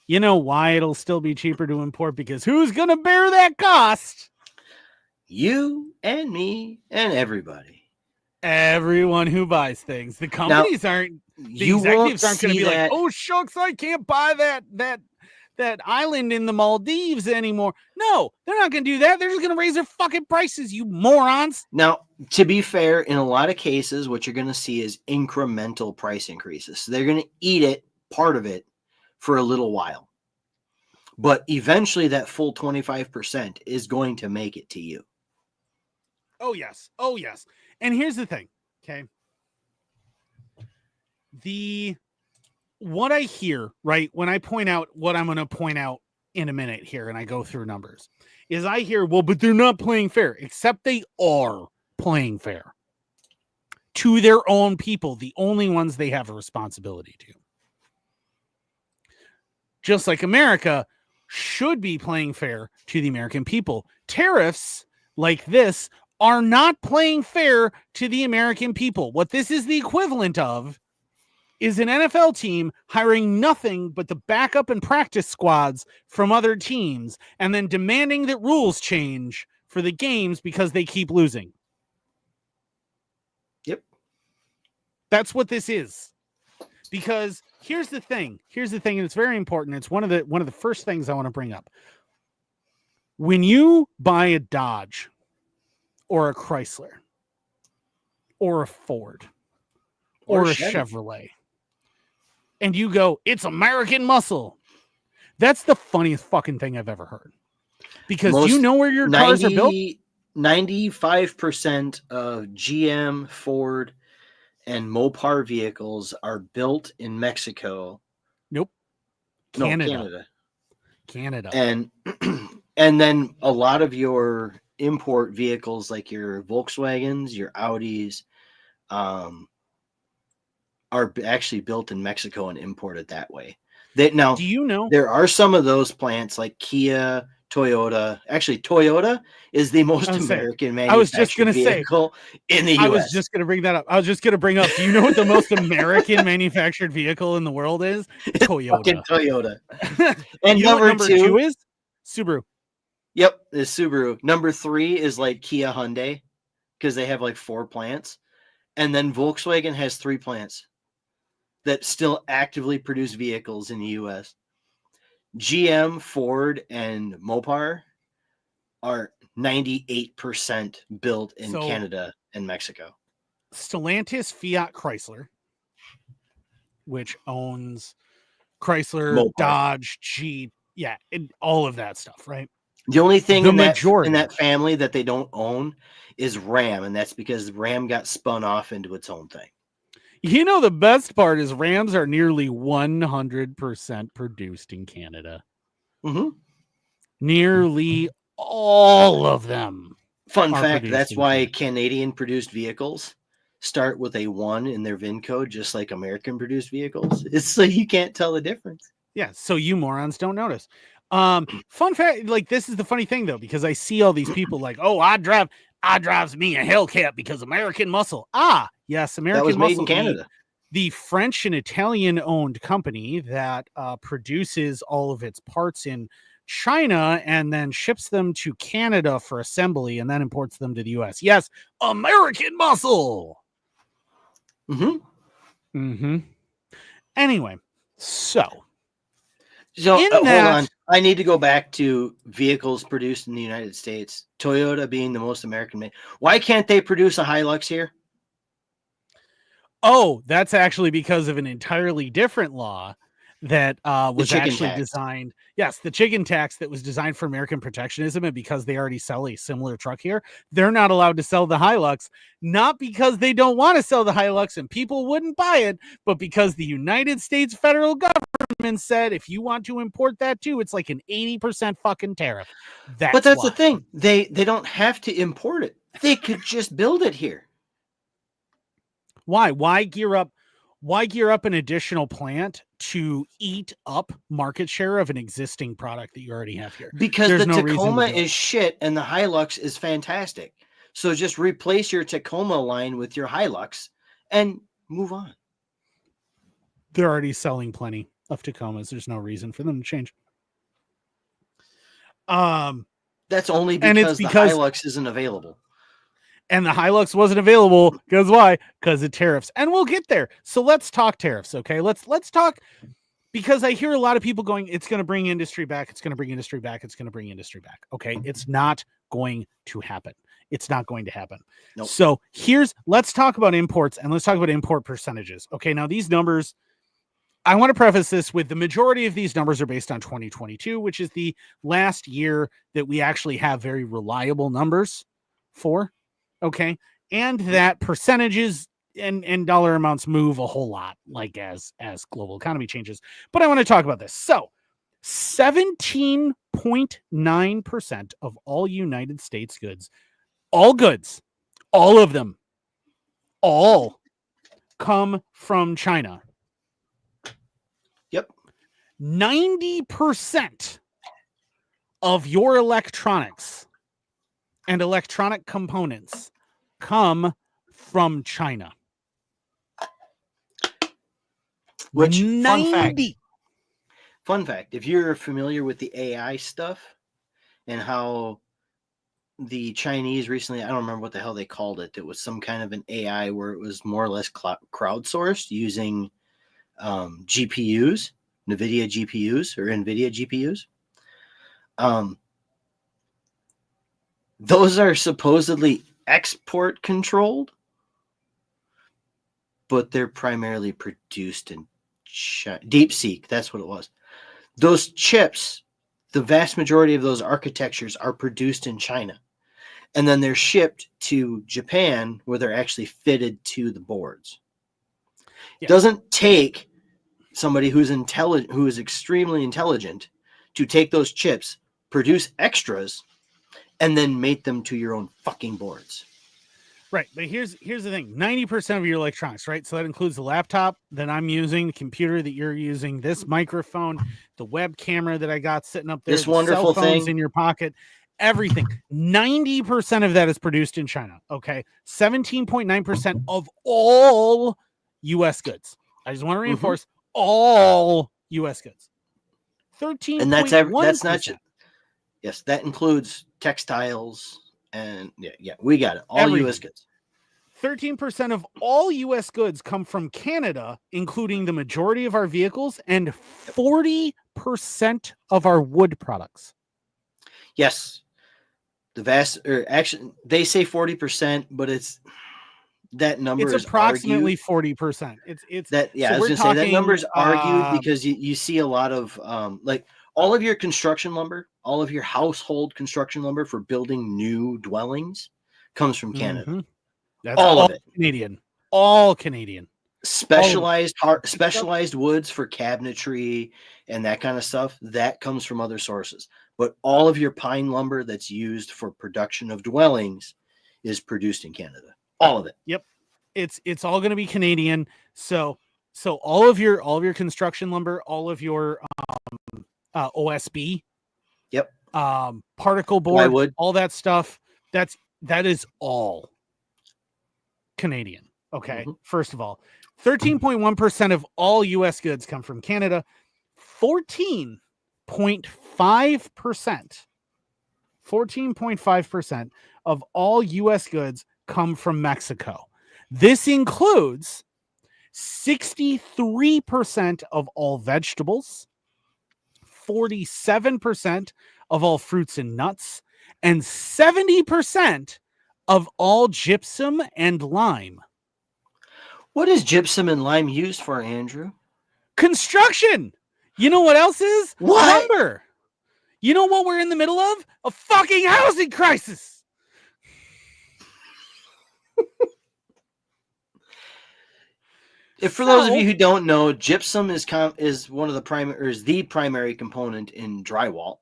you know why it'll still be cheaper to import? Because who's going to bear that cost? You and me and everybody. Everyone who buys things. The companies aren't. The executives aren't going to be like, "Oh shucks, I can't buy that island in the Maldives anymore." No, they're not going to do that. They're just going to raise their fucking prices, you morons. Now, to be fair, in a lot of cases, what you're going to see is incremental price increases. So they're going to eat it, part of it, for a little while. But eventually that full 25% is going to make it to you. Oh, yes. Oh, yes. And here's the thing, okay? What I hear, right, when I point out what I'm going to point out in a minute here and I go through numbers, is I hear, well, but they're not playing fair, except they are playing fair to their own people, the only ones they have a responsibility to. Just like America should be playing fair to the American people. Tariffs like this are not playing fair to the American people. What this is the equivalent of is an NFL team hiring nothing but the backup and practice squads from other teams and then demanding that rules change for the games because they keep losing. Yep. That's what this is. Because here's the thing, and it's very important. It's one of the first things I want to bring up. When you buy a Dodge or a Chrysler or a Ford or a Chevrolet, and you go, it's American muscle, that's the funniest fucking thing I've ever heard. Because you know where your cars are built? 95% of GM, Ford, and Mopar vehicles are built in Mexico. Nope. Canada. And then a lot of your import vehicles, like your Volkswagens, your Audis, are actually built in Mexico and imported that way. Now, do you know there are some of those plants like Kia, Toyota. Actually, Toyota is the most American manufactured vehicle in the U.S. I was just going to bring that up. I was just going to bring up, do you know what the most American manufactured vehicle in the world is? Toyota. Toyota. And number two is Subaru. Yep, it's Subaru. Number 3 is like Kia Hyundai, because they have like 4 plants. And then Volkswagen has 3 plants that still actively produce vehicles in the U.S. GM, Ford, and Mopar are 98% built in Canada and Mexico. Stellantis Fiat Chrysler, which owns Chrysler, Mopar, Dodge, Jeep, and all of that stuff, right? The only thing in that family that they don't own is Ram, and that's because Ram got spun off into its own thing. You know, the best part is Rams are nearly 100% produced in Canada. Mm-hmm. Nearly all of them. Fun fact, that's why Canadian-produced vehicles start with a 1 in their VIN code, just like American-produced vehicles. It's so you can't tell the difference. Yeah, so you morons don't notice. Fun fact, like, this is the funny thing, though, because I see all these people like, oh, I drives me a Hellcat because American muscle. Yes, American muscle. That was made in Canada. The French and Italian-owned company that produces all of its parts in China and then ships them to Canada for assembly and then imports them to the U.S. Yes, American muscle. Anyway, so hold on. I need to go back to vehicles produced in the United States. Toyota being the most American made. Why can't they produce a Hilux here? Oh, that's actually because of an entirely different law that was actually designed. Yes, the chicken tax that was designed for American protectionism, and because they already sell a similar truck here, they're not allowed to sell the Hilux, not because they don't want to sell the Hilux and people wouldn't buy it, but because the United States federal government said, if you want to import that too, it's like an 80% fucking tariff. But that's the thing. They don't have to import it. They could just build it here. Why? Why gear up an additional plant to eat up market share of an existing product that you already have here? Because the Tacoma is shit and the Hilux is fantastic. So just replace your Tacoma line with your Hilux and move on. They're already selling plenty of Tacomas. There's no reason for them to change. That's only because the Hilux isn't available. And the Hilux wasn't available because why? Because of tariffs. And we'll get there. So let's talk tariffs, okay? Let's talk, because I hear a lot of people going, it's going to bring industry back. It's going to bring industry back. It's going to bring industry back. Okay, it's not going to happen. It's not going to happen. Nope. So let's talk about imports, and let's talk about import percentages. Okay, now these numbers, I want to preface this with the majority of these numbers are based on 2022, which is the last year that we actually have very reliable numbers for. Okay. And that percentages and dollar amounts move a whole lot, like as global economy changes. But I want to talk about this. So 17.9% of all United States goods, all of them, all come from China. Yep. 90% of your electronics and electronic components come from China. Which, 90. Fun fact, if you're familiar with the AI stuff and how the Chinese recently, I don't remember what the hell they called it. It was some kind of an AI where it was more or less crowdsourced using GPUs, NVIDIA GPUs or NVIDIA GPUs. Those are supposedly export controlled, but they're primarily produced in China. DeepSeek, that's what it was. Those chips, the vast majority of those architectures are produced in China. And then they're shipped to Japan where they're actually fitted to the boards. Yeah. It doesn't take somebody who's intelligent, who is extremely intelligent, to take those chips, produce extras, and then mate them to your own fucking boards. Right. But here's the thing. 90% of your electronics, right? So that includes the laptop that I'm using, the computer that you're using, this microphone, the web camera that I got sitting up there, this wonderful cell phones thing in your pocket, everything. 90% of that is produced in China. Okay. 17.9% of all U.S. goods. I just want to reinforce all U.S. goods. 13. And that's not just, yes, that includes textiles and yeah, we got it. All everything. U.S. goods. 13% of all U.S. goods come from Canada, including the majority of our vehicles and 40% of our wood products. Yes. The vast, or actually, they say 40%, but it's that number is approximately argued. 40%. It's that, yeah, so I was going to say that number's argued because you see a lot of like all of your construction lumber, all of your household construction lumber for building new dwellings comes from Canada. Mm-hmm. That's all of it. Canadian. All Canadian. Specialized woods for cabinetry and that kind of stuff, that comes from other sources. But all of your pine lumber that's used for production of dwellings is produced in Canada. All of it. Yep. It's all going to be Canadian. So all of your construction lumber, all of your OSB, yep, particle board, plywood, all that stuff, that is all Canadian. Okay. First of all, 13.1% of all US goods come from Canada. 14.5% of all US goods come from Mexico. This includes 63% of all vegetables, 47% of all fruits and nuts, and 70% of all gypsum and lime. What is gypsum and lime used for, Andrew? Construction. You know what else is? What? Lumber. You know what we're in the middle of? A fucking housing crisis. If for those of you who don't know, gypsum is one of the primary component in drywall,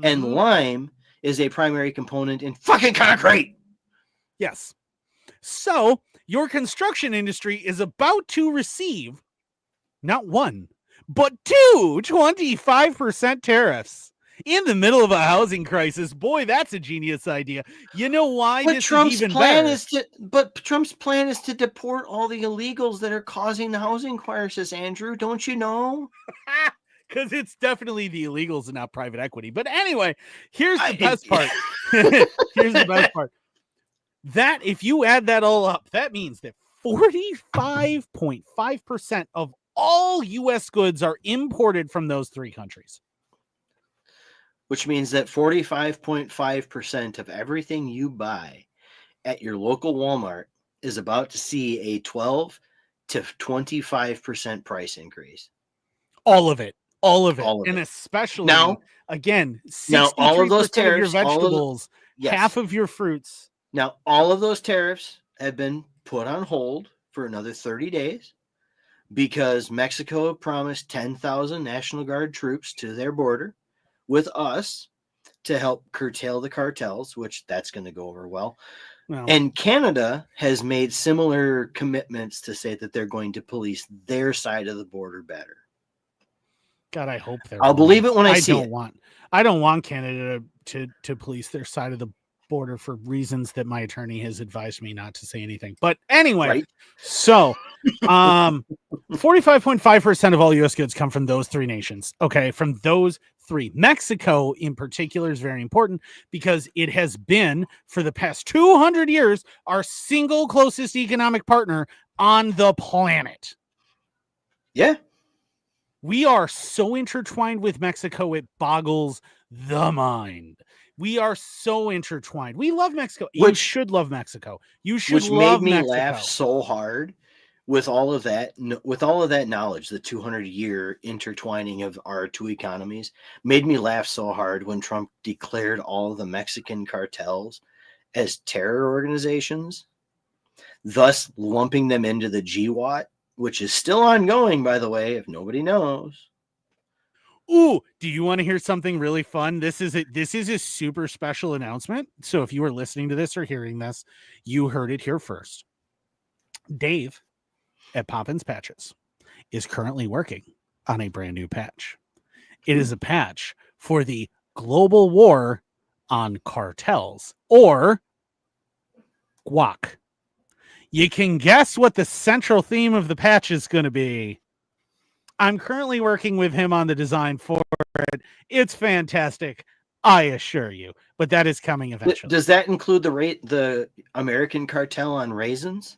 and lime is a primary component in fucking concrete. Yes. So your construction industry is about to receive not one, but two 25% tariffs in the middle of a housing crisis. Boy, that's a genius idea. You know why But this Trump's is even plan better? Trump's plan is to deport all the illegals that are causing the housing crisis, Andrew. Don't you know? Because it's definitely the illegals and not private equity. But anyway, here's the best part. Here's the best part. That if you add that all up, that means that 45.5% of all U.S. goods are imported from those three countries. Which means that 45.5% of everything you buy at your local Walmart is about to see a 12 to 25% price increase. All of it. And especially now, 63% all of those tariffs, of your vegetables, half of your fruits. Now, all of those tariffs have been put on hold for another 30 days because Mexico promised 10,000 National Guard troops to their border with us to help curtail the cartels, which that's going to go over well. And Canada has made similar commitments to say that they're going to police their side of the border better. God, I hope they're. I'll believe it when I see it. I don't want Canada to police their side of the border for reasons that my attorney has advised me not to say anything. But anyway, so 45.5% of all U.S. goods come from those three nations. Okay, from those three. Mexico in particular is very important because it has been for the past 200 years our single closest economic partner on the planet. Yeah. We are so intertwined with Mexico, it boggles the mind. We are so intertwined. We love Mexico. You should love Mexico. You should love Mexico. Which made me laugh so hard with all of that knowledge, the 200-year intertwining of our two economies made me laugh so hard when Trump declared all of the Mexican cartels as terror organizations, thus lumping them into the GWAT, which is still ongoing, by the way, if nobody knows. Ooh, do you want to hear something really fun? This is a super special announcement. So if you are listening to this or hearing this, you heard it here first. Dave at Poppins Patches is currently working on a brand new patch. It is a patch for the global war on cartels, or guac. You can guess what the central theme of the patch is going to be. I'm currently working with him on the design for it. It's fantastic, I assure you. But that is coming eventually. Does that include the American cartel on raisins?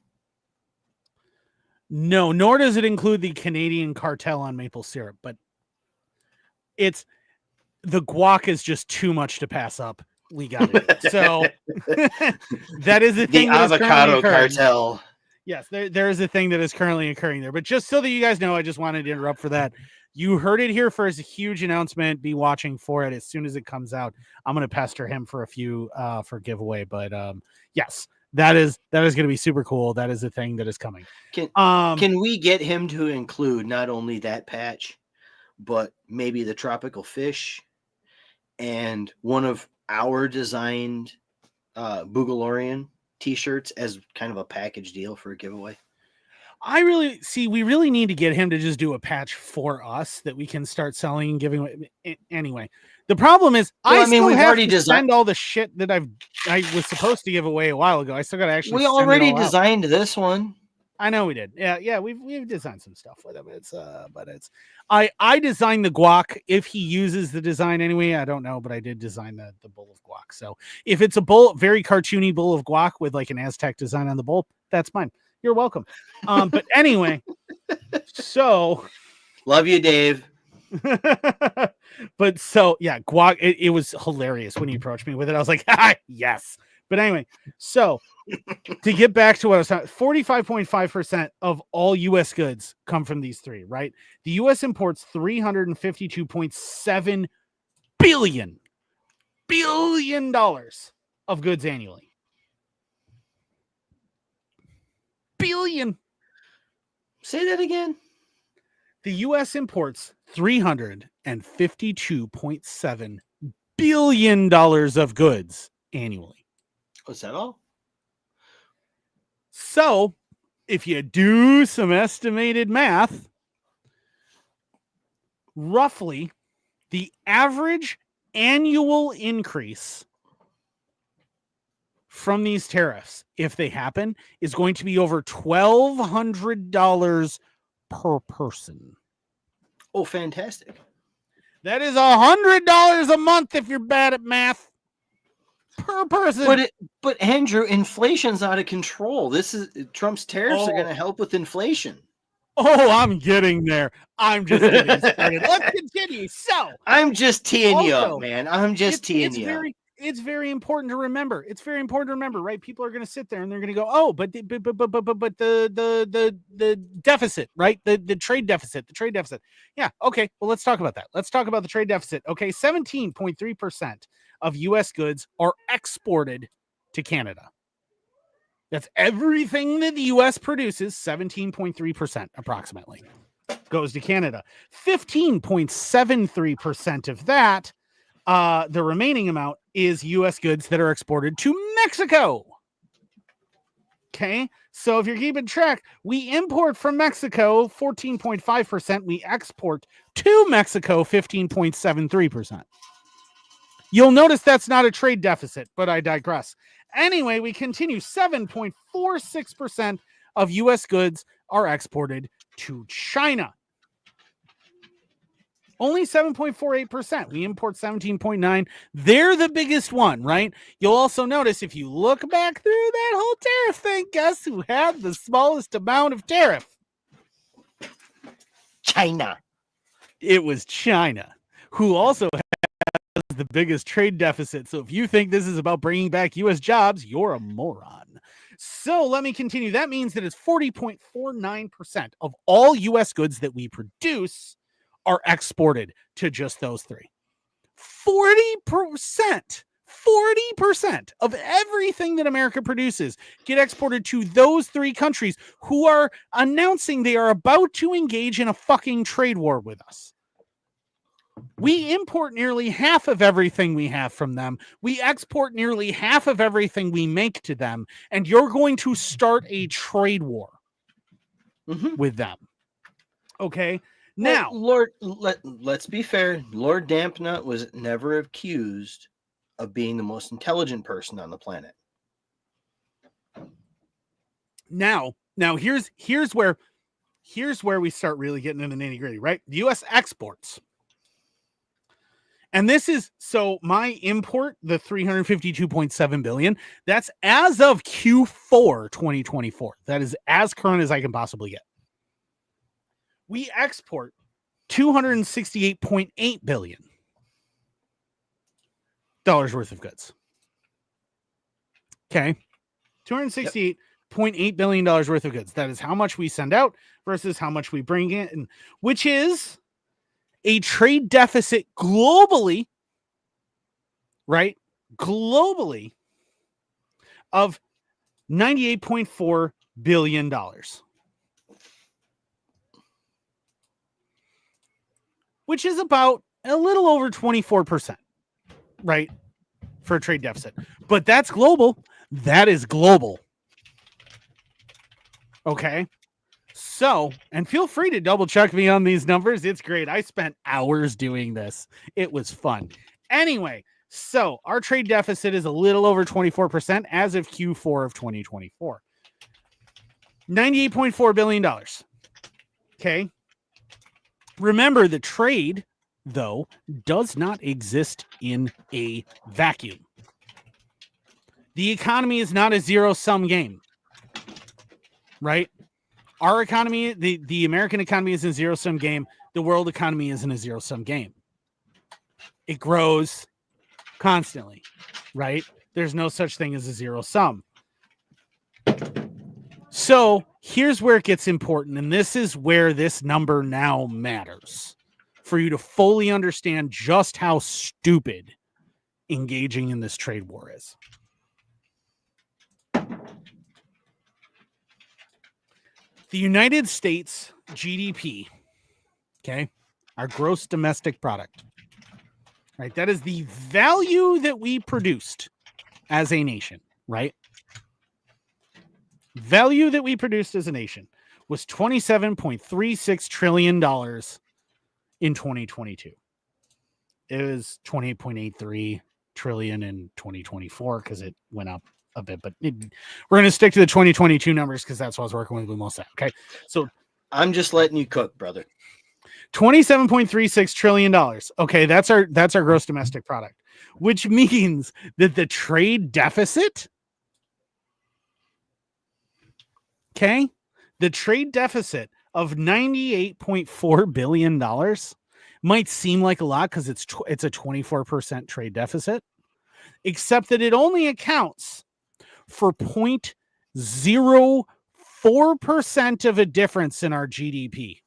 No, nor does it include the Canadian cartel on maple syrup. But the guac is just too much to pass up. We got it. So that is the thing. The avocado cartel. Yes, there is a thing that is currently occurring there. But just so that you guys know, I just wanted to interrupt for that. You heard it here first. A huge announcement. Be watching for it as soon as it comes out. I'm going to pester him for a few for giveaway. But yes, that is going to be super cool. That is a thing that is coming. Can we get him to include not only that patch, but maybe the tropical fish and one of our designed Boogalorian t-shirts as kind of a package deal for a giveaway? We really need to get him to just do a patch for us that we can start selling and giving away. Anyway, the problem is we've already designed all the shit that I was supposed to give away a while ago. I still got to actually. We already designed this one. I know we did. Yeah. We've designed some stuff with it. I designed the guac. If he uses the design anyway, I don't know, but I did design the bowl of guac. So if it's a very cartoony bowl of guac with like an Aztec design on the bowl, that's mine. You're welcome. But anyway, so love you, Dave. But so yeah, guac. It was hilarious when he approached me with it. I was like, yes. But anyway, so to get back to what I was talking, 45.5% of all U.S. goods come from these three, right? The U.S. imports $352.7 billion of goods annually. Billion. Say that again. The U.S. imports $352.7 billion of goods annually. Was that all? So, if you do some estimated math, roughly the average annual increase from these tariffs, if they happen, is going to be over $1,200 per person. Oh, fantastic. That is $100 a month if you're bad at math per person. But Andrew, inflation's out of control. Trump's tariffs are going to help with inflation. Oh, I'm getting there. I'm just getting started. Let's continue. So I'm just teeing you up, man. I'm just teeing you up. It's very important to remember. It's very important to remember, right? People are going to sit there and they're going to go, "Oh, but the deficit, right? The trade deficit, Yeah, okay. Well, let's talk about that. Let's talk about the trade deficit. Okay, 17.3% of U.S. goods are exported to Canada. That's everything that the U.S. produces. 17.3% approximately goes to Canada. 15.73% of that. The remaining amount is U.S. goods that are exported to Mexico. Okay, so if you're keeping track, we import from Mexico 14.5%. We export to Mexico 15.73%. You'll notice that's not a trade deficit, but I digress. Anyway, we continue. 7.46% of U.S. goods are exported to China. Only 7.48%. We import 17.9%. They're the biggest one, right? You'll also notice if you look back through that whole tariff thing, guess who had the smallest amount of tariff? China. It was China, who also has the biggest trade deficit. So if you think this is about bringing back U.S. jobs, you're a moron. So let me continue. That means that it's 40.49% of all U.S. goods that we produce are exported to just those three. 40% of everything that America produces get exported to those three countries who are announcing they are about to engage in a fucking trade war with us. We import nearly half of everything we have from them. We export nearly half of everything we make to them. And you're going to start a trade war with them. Okay? Now, well, let's be fair. Lord Dampnut was never accused of being the most intelligent person on the planet. Now here's where we start really getting into the nitty-gritty, right? The U.S. exports. And this is, so my import, the 352.7 billion, that's as of Q4 2024. That is as current as I can possibly get. We export $268.8 billion worth of goods. Okay. $268.8 billion worth of goods. That is how much we send out versus how much we bring in, which is a trade deficit globally, right? Globally of $98.4 billion. Which is about a little over 24%, right? For a trade deficit. But that's global. That is global. Okay. So, and feel free to double check me on these numbers. It's great. I spent hours doing this. It was fun. Anyway, so our trade deficit is a little over 24% as of Q4 of 2024. $98.4 billion. Okay. Remember, the trade, though, does not exist in a vacuum. The economy is not a zero-sum game, right? Our economy, the American economy is a zero-sum game. The world economy isn't a zero-sum game. It grows constantly, right? There's no such thing as a zero-sum. So here's where it gets important, and this is where this number now matters for you to fully understand just how stupid engaging in this trade war is. The United States GDP, okay, our gross domestic product, right? That is the value that we produced as a nation, right? Value that we produced as a nation was $27.36 trillion in 2022. It was 28.83 trillion in 2024 because it went up a bit, but we're going to stick to the 2022 numbers because that's what I was working with most of that. Okay. So I'm just letting you cook, brother. $27.36 trillion. Okay. That's our gross domestic product, which means that the trade deficit, okay, the trade deficit of $98.4 billion might seem like a lot because it's a 24% trade deficit, except that it only accounts for 0.04% of a difference in our GDP.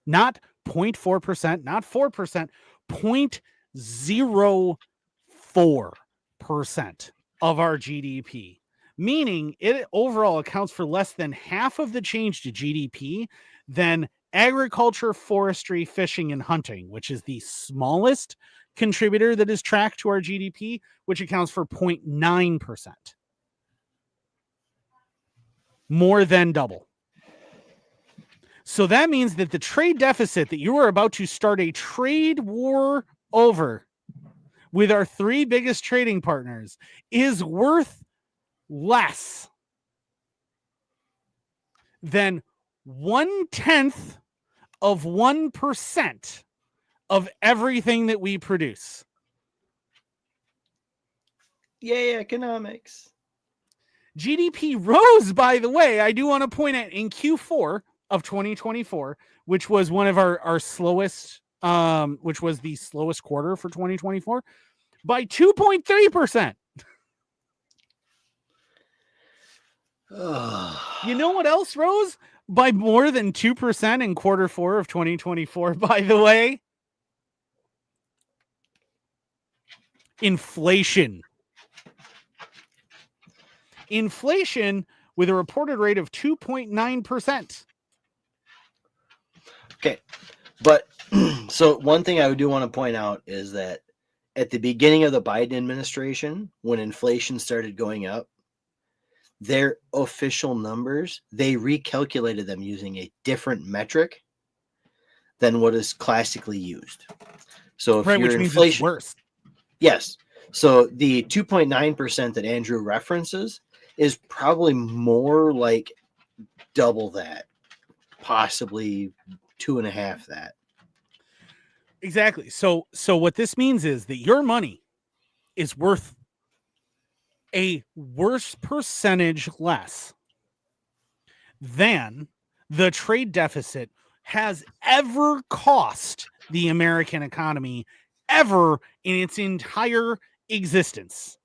Not 0.4%, not 4%, 0.04% of our GDP. Meaning it overall accounts for less than half of the change to GDP than agriculture, forestry, fishing, and hunting, which is the smallest contributor that is tracked to our GDP, which accounts for 0.9%. More than double. So that means that the trade deficit that you are about to start a trade war over with our three biggest trading partners is worth less than 0.1% of everything that we produce. Yay, economics. GDP rose, by the way, I do want to point out in Q4 of 2024, which was one of our slowest, which was the slowest quarter for 2024, by 2.3%. You know what else rose by more than 2% in quarter 4 of 2024, by the way? Inflation. Inflation with a reported rate of 2.9%. Okay. But so one thing I do want to point out is that at the beginning of the Biden administration, when inflation started going up, their official numbers, they recalculated them using a different metric than what is classically used. So if your inflation, worse. Yes. So the 2.9% that Andrew references is probably more like double that, possibly 2.5 that. Exactly. So what this means is that your money is worth a worse percentage less than the trade deficit has ever cost the American economy ever in its entire existence.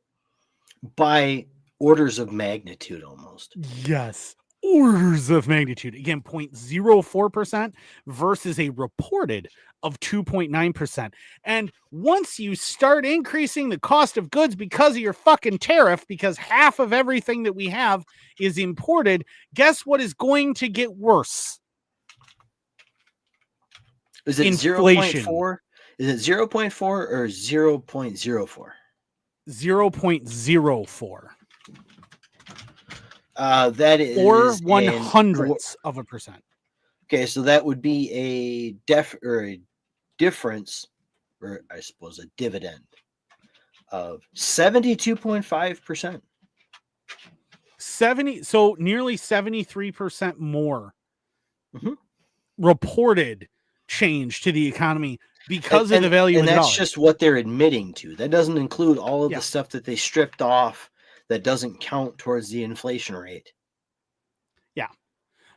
By orders of magnitude almost. Yes. Orders of magnitude. Again, 0.04% versus a reported of 2.9%. And once you start increasing the cost of goods because of your fucking tariff, because half of everything that we have is imported, guess what is going to get worse? Is it 0.4? Is it 0.4 or 0.04? 0.04. That is or 100ths of a percent. Okay, so that would be a difference, or I suppose a dividend of 72.5%. 70, so nearly 73% more reported change to the economy because of the value of the dollar. And that's just what they're admitting to. That doesn't include all of the stuff that they stripped off that doesn't count towards the inflation rate. Yeah.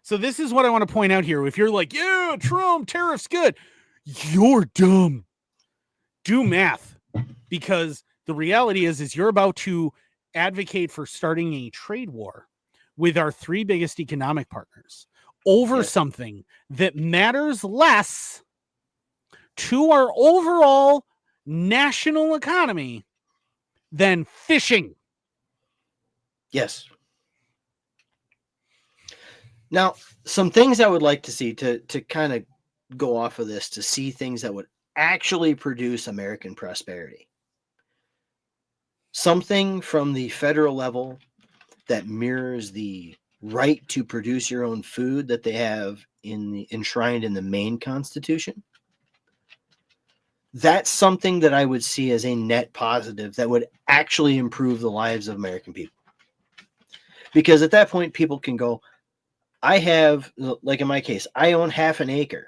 So this is what I want to point out here. If you're like, yeah, Trump, tariffs good, you're dumb. Do math. Because the reality is you're about to advocate for starting a trade war with our three biggest economic partners over something that matters less to our overall national economy than fishing. Yes. Now, some things I would like to see to kind of go off of this, to see things that would actually produce American prosperity. Something from the federal level that mirrors the right to produce your own food that they have enshrined in the Maine Constitution. That's something that I would see as a net positive that would actually improve the lives of American people. Because at that point, people can go, I have, like in my case, I own half an acre,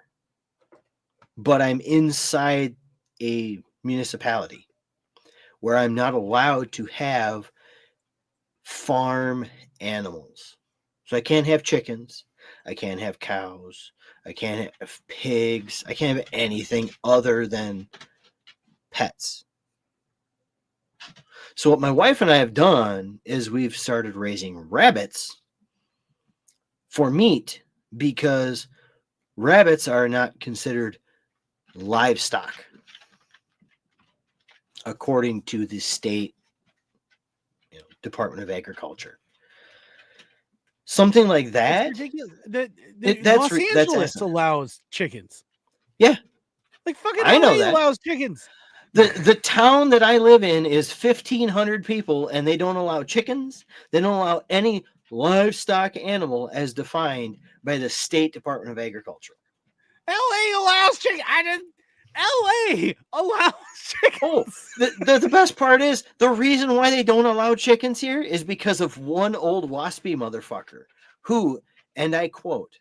but I'm inside a municipality where I'm not allowed to have farm animals. So I can't have chickens. I can't have cows. I can't have pigs. I can't have anything other than pets. So what my wife and I have done is we've started raising rabbits for meat, because rabbits are not considered livestock according to the state Department of Agriculture. Something like that. It's ridiculous. Los Angeles allows chickens. Yeah. Like fucking LA allows chickens. The town that I live in is 1,500 people, and they don't allow chickens. They don't allow any livestock animal as defined by the State Department of Agriculture. LA allows chicken. LA allows chickens. The best part is the reason why they don't allow chickens here is because of one old waspy motherfucker who, and I quote,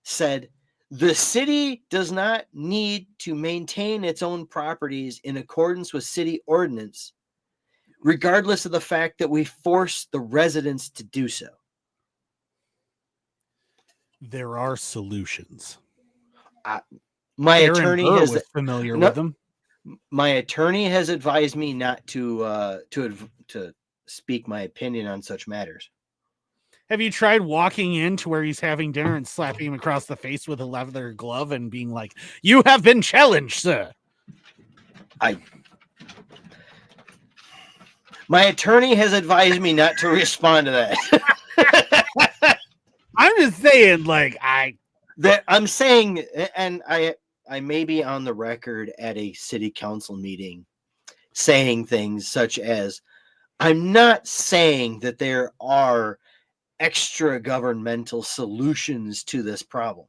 said, "The city does not need to maintain its own properties in accordance with city ordinance, regardless of the fact that we force the residents to do so." There are solutions. My attorney is familiar with them. My attorney has advised me not to speak my opinion on such matters. Have you tried walking in to where he's having dinner and slapping him across the face with a leather glove and being like, "You have been challenged, sir"? My attorney has advised me not to respond to that. I'm just saying, I'm saying, and I may be on the record at a city council meeting saying things such as, I'm not saying that there are extra governmental solutions to this problem,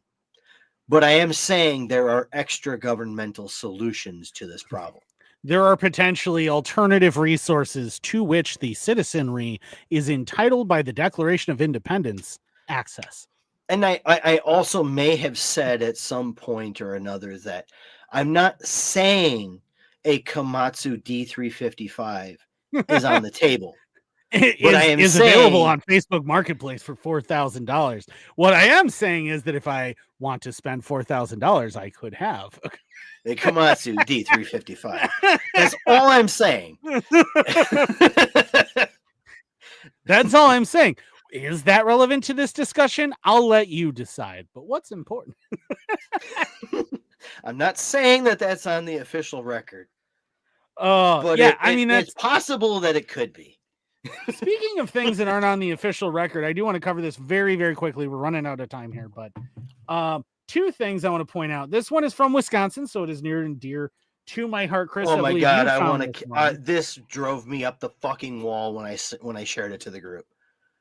but I am saying there are extra governmental solutions to this problem. There are potentially alternative resources to which the citizenry is entitled by the Declaration of Independence access. And I also may have said at some point or another that I'm not saying a Komatsu D355 is on the table. But I am saying, available on Facebook Marketplace for $4,000. What I am saying is that if I want to spend $4,000, I could have a Komatsu D355. That's all I'm saying. That's all I'm saying. Is that relevant to this discussion? I'll let you decide. But what's important? I'm not saying that that's on the official record. But yeah, it's possible that it could be. Speaking of things that aren't on the official record, I do want to cover this very, very quickly. We're running out of time here, but two things I want to point out. This one is from Wisconsin, so it is near and dear to my heart, Chris. Oh my God, I want to. This drove me up the fucking wall when I shared it to the group.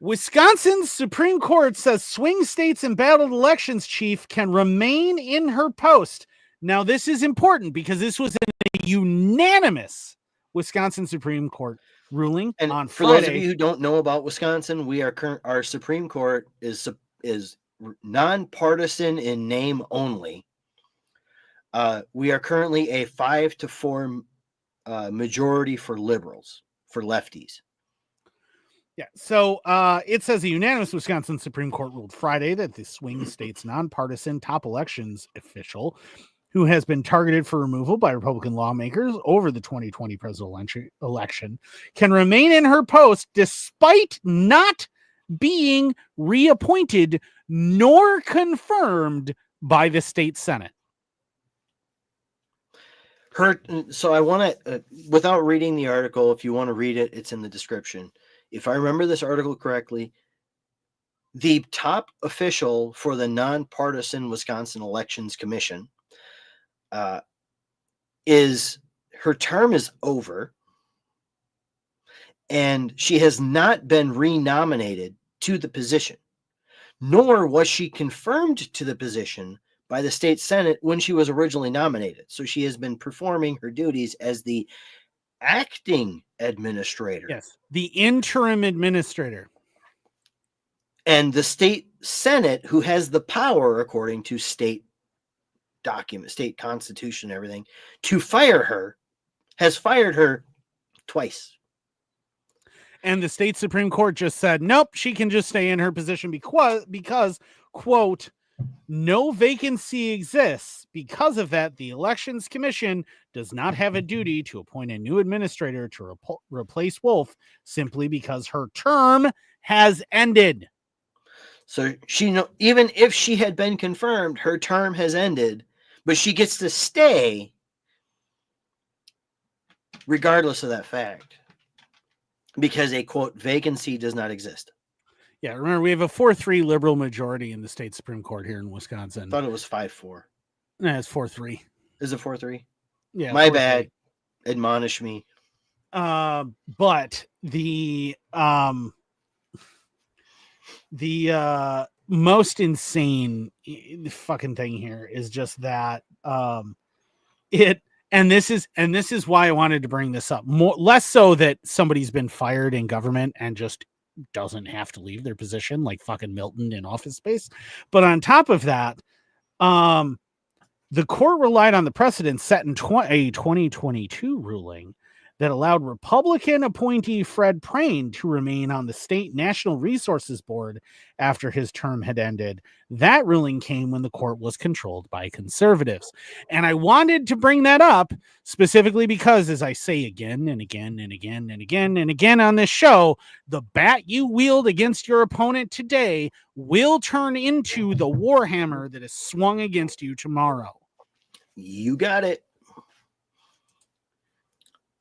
Wisconsin's Supreme Court says swing states' embattled elections chief can remain in her post. Now, this is important because this was a unanimous Wisconsin Supreme Court ruling on Friday. For those of you who don't know about Wisconsin, our Supreme Court is nonpartisan in name only. We are currently a 5-4 majority for liberals, for lefties. Yeah, so it says a unanimous Wisconsin Supreme Court ruled Friday that the swing state's nonpartisan top elections official, who has been targeted for removal by Republican lawmakers over the 2020 presidential election, can remain in her post despite not being reappointed nor confirmed by the state Senate. So I want to, without reading the article, if you want to read it, it's in the description. If I remember this article correctly, the top official for the nonpartisan Wisconsin Elections Commission is her term is over, and she has not been renominated to the position, nor was she confirmed to the position by the state Senate when she was originally nominated. So she has been performing her duties as the acting administrator. Yes, the interim administrator. And the state Senate, who has the power, according to state document, state constitution, and everything, to fire her, has fired her twice. And the state Supreme Court just said, nope, she can just stay in her position because, quote, no vacancy exists. Because of that, the Elections Commission does not have a duty to appoint a new administrator to replace Wolf simply because her term has ended. So even if she had been confirmed, her term has ended, but she gets to stay regardless of that fact because a, quote, vacancy does not exist. Yeah, remember, we have a 4-3 liberal majority in the state Supreme Court here in Wisconsin. I thought it was 5-4. No, it's 4-3. Is it 4-3? Yeah. My bad. Admonish me. But the most insane fucking thing here is just that this is why I wanted to bring this up, less so that somebody's been fired in government and just doesn't have to leave their position like fucking Milton in Office Space, but on top of that, the court relied on the precedent set in a 2022 ruling that allowed Republican appointee Fred Prain to remain on the state National Resources Board after his term had ended. That ruling came when the court was controlled by conservatives. And I wanted to bring that up specifically because, as I say again and again and again and again and again on this show, the bat you wield against your opponent today will turn into the warhammer that is swung against you tomorrow. You got it.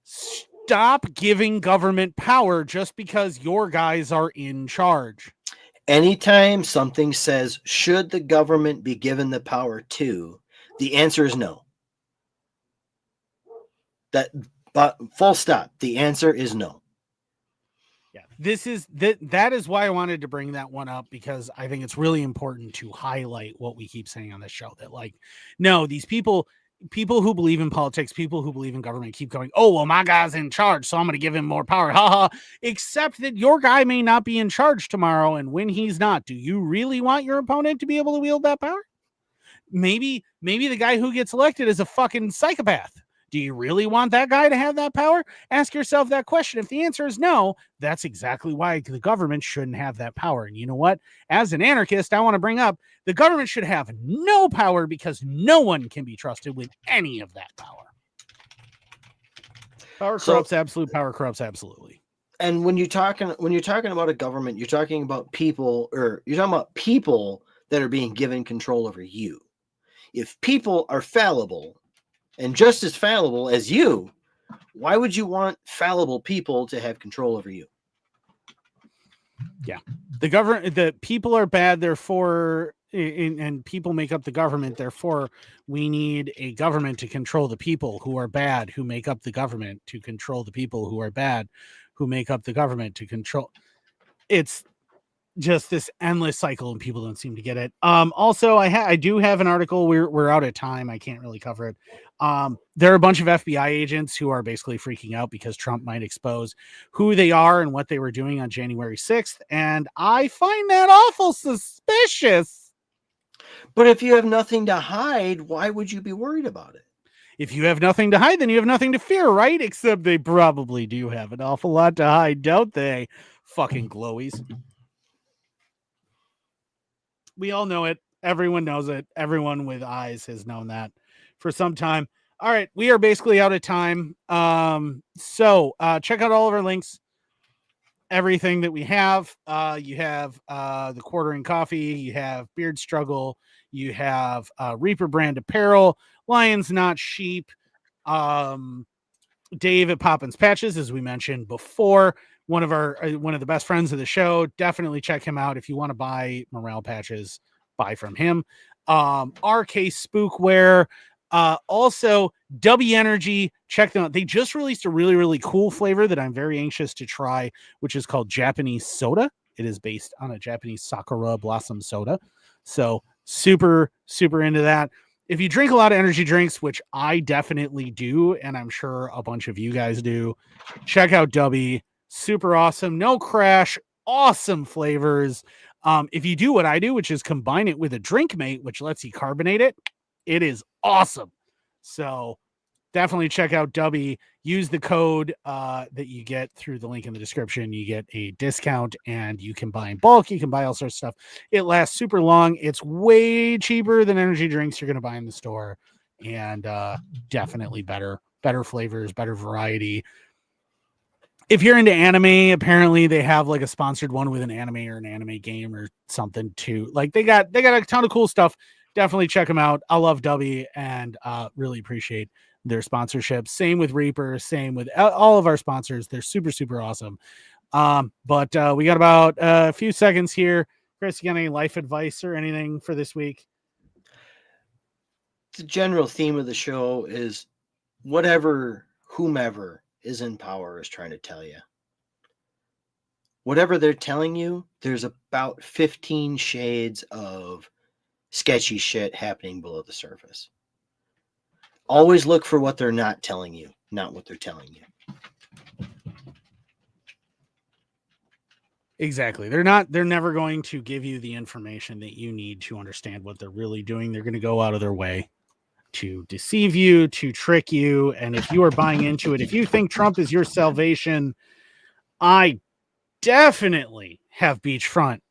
Stop giving government power just because your guys are in charge. Anytime something says, should the government be given the power to, the answer is no. But full stop. The answer is no. Yeah, that is why I wanted to bring that one up, because I think it's really important to highlight what we keep saying on this show, that like, no, these people who believe in politics, people who believe in government keep going, oh, well, my guy's in charge, so I'm going to give him more power. Haha. Except that your guy may not be in charge tomorrow. And when he's not, do you really want your opponent to be able to wield that power? Maybe the guy who gets elected is a fucking psychopath. Do you really want that guy to have that power? Ask yourself that question. If the answer is no, that's exactly why the government shouldn't have that power. And you know what? As an anarchist, I want to bring up the government should have no power because no one can be trusted with any of that power. Power corrupts absolute. Power corrupts absolutely. And when you're talking about a government, you're talking about people, or you're talking about people that are being given control over you. If people are fallible and just as fallible as you, why would you want fallible people to have control over you? Yeah. The people are bad, therefore, and people make up the government. Therefore, we need a government to control the people who are bad, who make up the government, to control the people who are bad, who make up the government to control. It's just this endless cycle, and people don't seem to get it. Also, I do have an article. We're out of time. I can't really cover it. There are a bunch of FBI agents who are basically freaking out because Trump might expose who they are and what they were doing on January 6th. And I find that awful suspicious. But if you have nothing to hide, why would you be worried about it? If you have nothing to hide, then you have nothing to fear, right? Except they probably do have an awful lot to hide, don't they? Fucking glowies. We all know it. Everyone knows it. Everyone with eyes has known that for some time. All right. We are basically out of time. So check out all of our links. Everything that we have. You have the Quartering Coffee. You have Beard Struggle. You have Reaper Brand Apparel. Lions Not Sheep. Dave at Poppins Patches, as we mentioned before. one of the best friends of the show. Definitely check him out if you want to buy morale patches. Buy from him. RK Spookware. Also, W Energy. Check them out. They just released a really, really cool flavor that I'm very anxious to try, which is called Japanese soda. It is based on a Japanese sakura blossom soda. So super, super into that. If you drink a lot of energy drinks, which I definitely do, and I'm sure a bunch of you guys do, check out W. Super awesome. No crash. Awesome flavors. If you do what I do, which is combine it with a drink mate, which lets you carbonate it, it is awesome. So definitely check out W. Use the code that you get through the link in the description. You get a discount, and you can buy in bulk. You can buy all sorts of stuff. It lasts super long. It's way cheaper than energy drinks you're going to buy in the store, and definitely better flavors, better variety. If you're into anime, apparently they have like a sponsored one with an anime or an anime game or something too. Like they got a ton of cool stuff. Definitely check them out. I love W and really appreciate their sponsorship. Same with Reaper, same with all of our sponsors. They're super, super awesome. But we got about a few seconds here. Chris, you got any life advice or anything for this week? The general theme of the show is whomever is in power is trying to tell you. Whatever they're telling you, there's about 15 shades of sketchy shit happening below the surface. Always look for what they're not telling you, not what they're telling you. Exactly. They're never going to give you the information that you need to understand what they're really doing. They're going to go out of their way to deceive you, to trick you. And if you are buying into it, if you think Trump is your salvation, I definitely have beachfront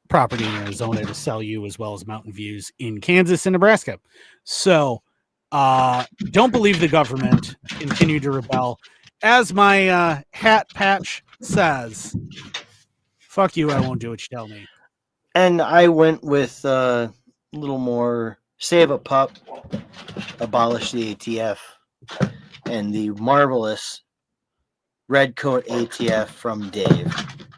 property in Arizona to sell you, as well as mountain views in Kansas and Nebraska. So don't believe the government. Continue to rebel. As my hat patch says, fuck you, I won't do what you tell me. And I went with a little more save a pup, abolish the ATF, and the marvelous Redcoat ATF from Dave.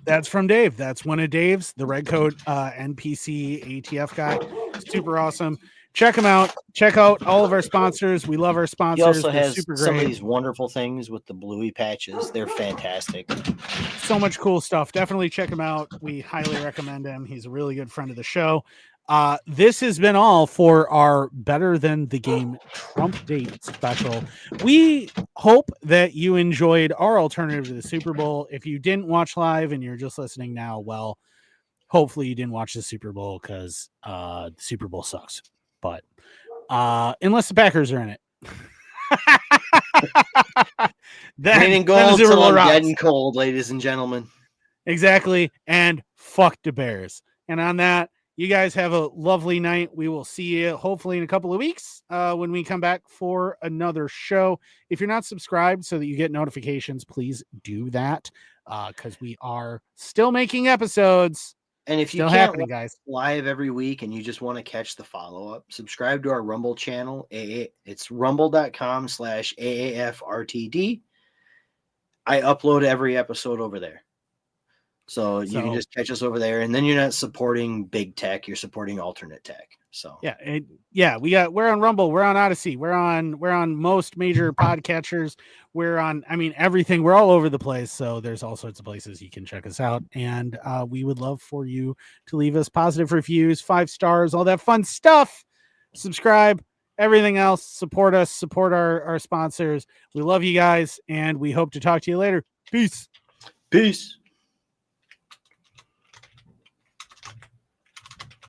That's from Dave. That's one of Dave's, the Redcoat NPC ATF guy. Super awesome. Check him out. Check out all of our sponsors. We love our sponsors. He also They're has super some great. of these wonderful things with the bluey patches. They're fantastic. So much cool stuff. Definitely check him out. We highly recommend him. He's a really good friend of the show. This has been all for our Better Than the Game Trumpdate special. We hope that you enjoyed our alternative to the Super Bowl. If you didn't watch live and you're just listening now, well, hopefully you didn't watch the Super Bowl, because the Super Bowl sucks. But unless the Packers are in it. Green and gold till I'm dead and cold, ladies and gentlemen. Exactly. And fuck the Bears. And on that, you guys have a lovely night. We will see you hopefully in a couple of weeks when we come back for another show. If you're not subscribed so that you get notifications, please do that, because we are still making episodes. And if you still can't guys, live every week and you just want to catch the follow-up, subscribe to our Rumble channel. It's rumble.com/AAFRTD. I upload every episode over there. So you can just catch us over there, and then you're not supporting big tech, you're supporting alternate tech. So we're on Rumble, we're on Odyssey, we're on most major podcatchers, we're on everything, we're all over the place. So there's all sorts of places you can check us out, and we would love for you to leave us positive reviews, 5 stars, all that fun stuff. Subscribe, everything else, support us, support our sponsors. We love you guys, and we hope to talk to you later. Peace.